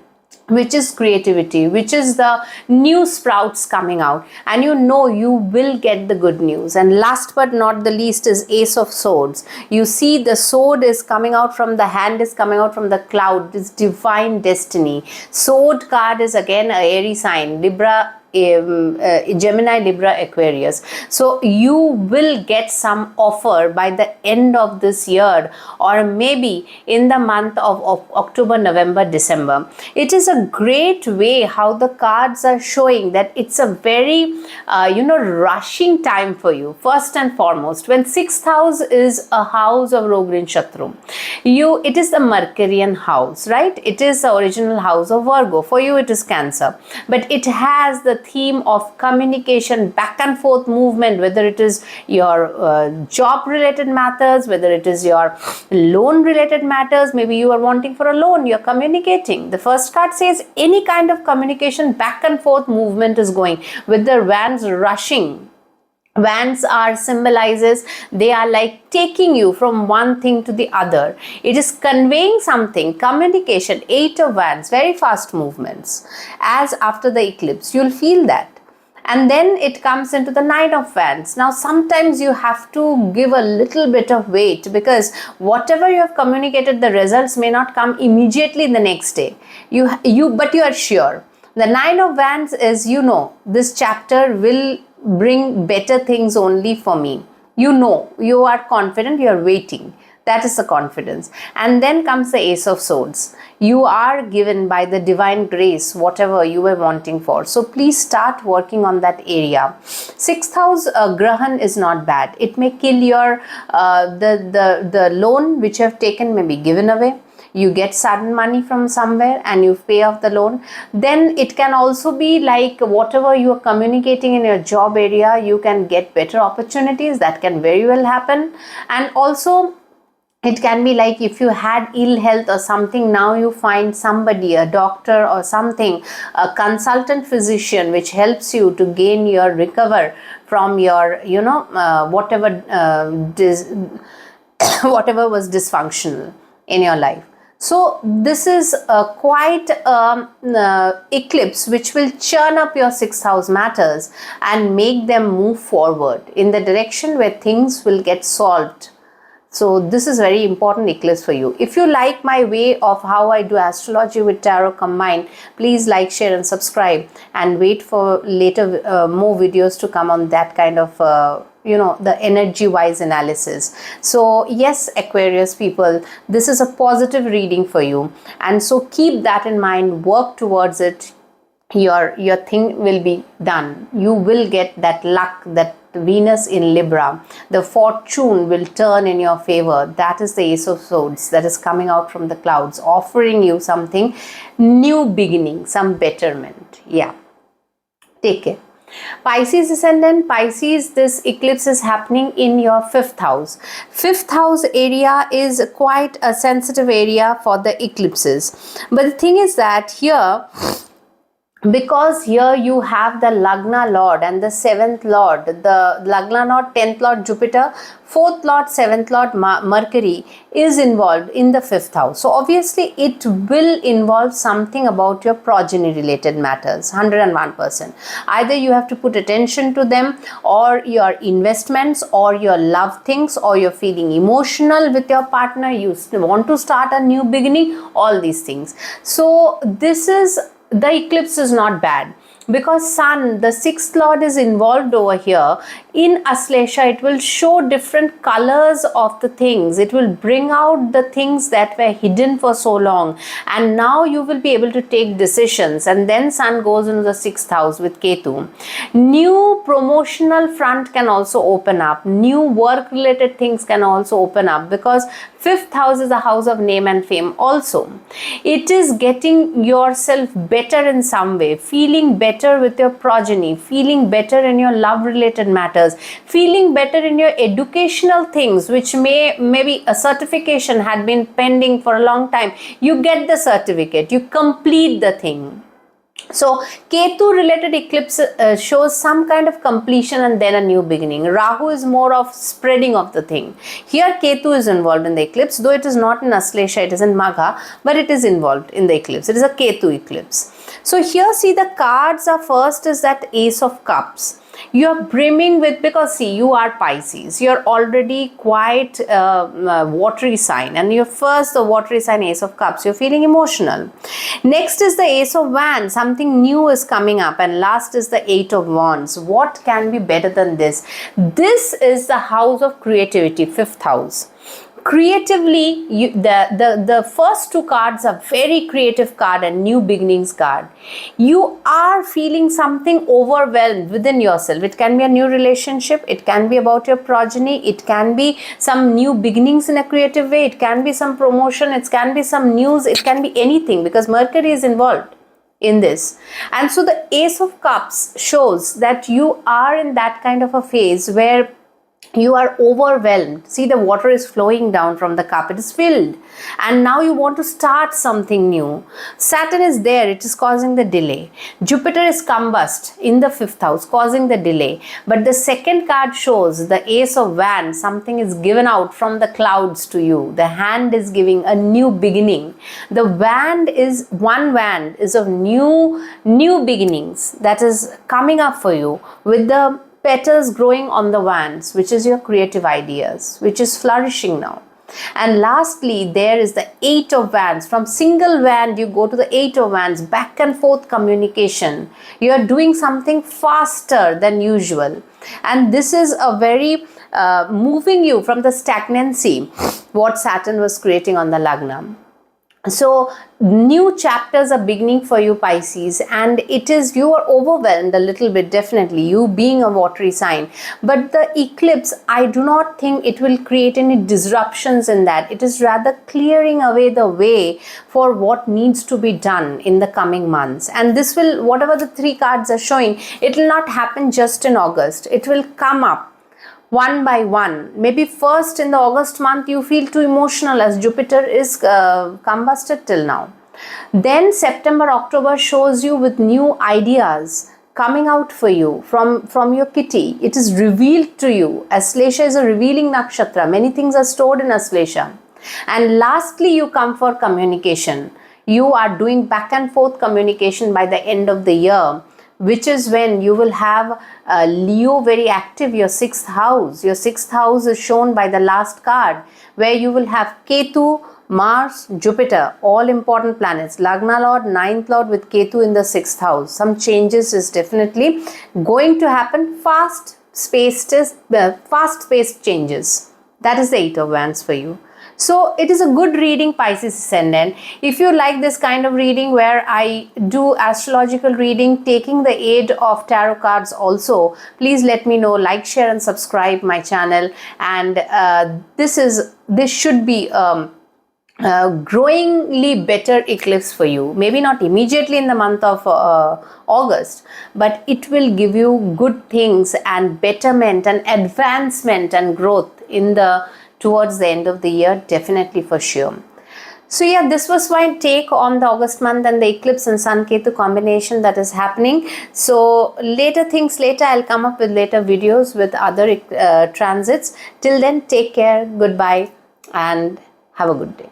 which is creativity, which is the new sprouts coming out, and you know you will get the good news. And last but not the least is Ace of Swords. You see the sword is coming out from the hand, is coming out from the cloud. This divine destiny. Sword card is again a airy sign. Libra Gemini, Libra, Aquarius. So you will get some offer by the end of this year, or maybe in the month of October, November, December. It is a great way how the cards are showing that it's a very rushing time for you. First and foremost, when 6th house is a house of Rogrin Shatru, it is the Mercurian house, right? It is the original house of Virgo. For you it is Cancer, but it has the theme of communication, back and forth movement, whether it is your job related matters, whether it is your loan related matters. Maybe you are wanting for a loan, you're communicating. The first card says any kind of communication, back and forth movement is going, with the wands rushing. Wands are symbolizes, they are like taking you from one thing to the other. It is conveying something, communication. 8 of Wands, very fast movements. As after the eclipse, you'll feel that. And then it comes into the 9 of Wands. Now sometimes you have to give a little bit of weight, because whatever you have communicated, the results may not come immediately the next day. But you are sure. The 9 of Wands is, this chapter will bring better things only for me. You are confident, you are waiting. That is the confidence. And then comes the Ace of Swords. You are given by the divine grace whatever you were wanting for. So please start working on that area. 6th house Grahan is not bad. It may kill your the loan which you have taken, may be given away. You get sudden money from somewhere and you pay off the loan. Then it can also be like whatever you are communicating in your job area, you can get better opportunities. That can very well happen. And also it can be like if you had ill health or something, now you find somebody, a doctor or something, a consultant physician, which helps you to gain your recover from your whatever whatever was dysfunctional in your life. So this is quite eclipse which will churn up your 6th house matters and make them move forward in the direction where things will get solved. So this is very important eclipse for you. If you like my way of how I do astrology with tarot combined, please like, share and subscribe, and wait for later more videos to come on that kind of the energy wise analysis. So yes, Aquarius people, this is a positive reading for you, and so keep that in mind, work towards it. Your thing will be done. You will get that luck, that Venus in Libra, the fortune will turn in your favor. That is the Ace of Swords that is coming out from the clouds, offering you something new beginning, some betterment. Yeah, take care. Pisces ascendant, Pisces, this eclipse is happening in your 5th house. 5th house area is quite a sensitive area for the eclipses. But the thing is that here, because here you have the Lagna Lord and the 7th Lord, the Lagna Lord, 10th Lord Jupiter, 4th Lord, 7th Lord Mercury is involved in the 5th house. So obviously it will involve something about your progeny related matters, 101%. Either you have to put attention to them, or your investments, or your love things, or you're feeling emotional with your partner, you want to start a new beginning, all these things. So the eclipse is not bad, because Sun, the 6th Lord, is involved over here. In Aslesha, it will show different colors of the things. It will bring out the things that were hidden for so long, and now you will be able to take decisions. And then Sun goes into the 6th house with Ketu. New promotional front can also open up. New work related things can also open up, because 5th house is a house of name and fame also. It is getting yourself better in some way, feeling better with your progeny, feeling better in your love related matters, feeling better in your educational things, which maybe a certification had been pending for a long time. You get the certificate, you complete the thing. So Ketu related eclipse shows some kind of completion and then a new beginning. Rahu is more of spreading of the thing. Here Ketu is involved in the eclipse, though it is not in Aslesha, it is in Magha, but it is involved in the eclipse. It is a Ketu eclipse. So here see the cards are, first is that Ace of Cups. You're brimming with, because see, you are Pisces, you're already quite watery sign, and you're first the watery sign, Ace of Cups, you're feeling emotional. Next is the Ace of Wands, something new is coming up, and last is the Eight of Wands. What can be better than this? This is the house of creativity, fifth house. Creatively, the first two cards are very creative card and new beginnings card. You are feeling something overwhelmed within yourself. It can be a new relationship, it can be about your progeny, it can be some new beginnings in a creative way, it can be some promotion, it can be some news, it can be anything, because Mercury is involved in this. And so the Ace of Cups shows that you are in that kind of a phase where you are overwhelmed. See, the water is flowing down from the cup, it is filled, and now you want to start something new. Saturn is there, it is causing the delay. Jupiter is combust in the fifth house, causing the delay. But the second card shows the Ace of Wands, something is given out from the clouds to you. The hand is giving a new beginning. The wand is, one wand is of new beginnings that is coming up for you, with the petals growing on the wands, which is your creative ideas, which is flourishing now. And lastly, there is the Eight of Wands. From single wand, you go to the Eight of Wands, back and forth communication. You are doing something faster than usual. And this is a very moving you from the stagnancy, what Saturn was creating on the Lagna. So new chapters are beginning for you, Pisces, and it is, you are overwhelmed a little bit, definitely, you being a watery sign. But the eclipse, I do not think it will create any disruptions in that. It is rather clearing away the way for what needs to be done in the coming months. And this will, whatever the three cards are showing, it will not happen just in August. It will come up one by one. Maybe first in the August month you feel too emotional, as Jupiter is combusted till now. Then September, October shows you with new ideas coming out for you from your kitty. It is revealed to you. Aslesha is a revealing nakshatra. Many things are stored in Aslesha. And lastly, you come for communication. You are doing back and forth communication by the end of the year, which is when you will have Leo very active, your sixth house. Your sixth house is shown by the last card, where you will have Ketu, Mars, Jupiter, all important planets. Lagna Lord, ninth Lord with Ketu in the sixth house. Some changes is definitely going to happen. Fast-paced changes. That is the Eight of Wands for you. So it is a good reading, Pisces Ascendant. If you like this kind of reading where I do astrological reading, taking the aid of tarot cards also, please let me know, like, share and subscribe my channel. And this should be growingly better eclipse for you. Maybe not immediately in the month of August, but it will give you good things and betterment and advancement and growth in the towards the end of the year, definitely, for sure. So yeah, this was my take on the August month and the eclipse and Sun Ketu combination that is happening. So later, I'll come up with later videos with other transits. Till then, take care, goodbye, and have a good day.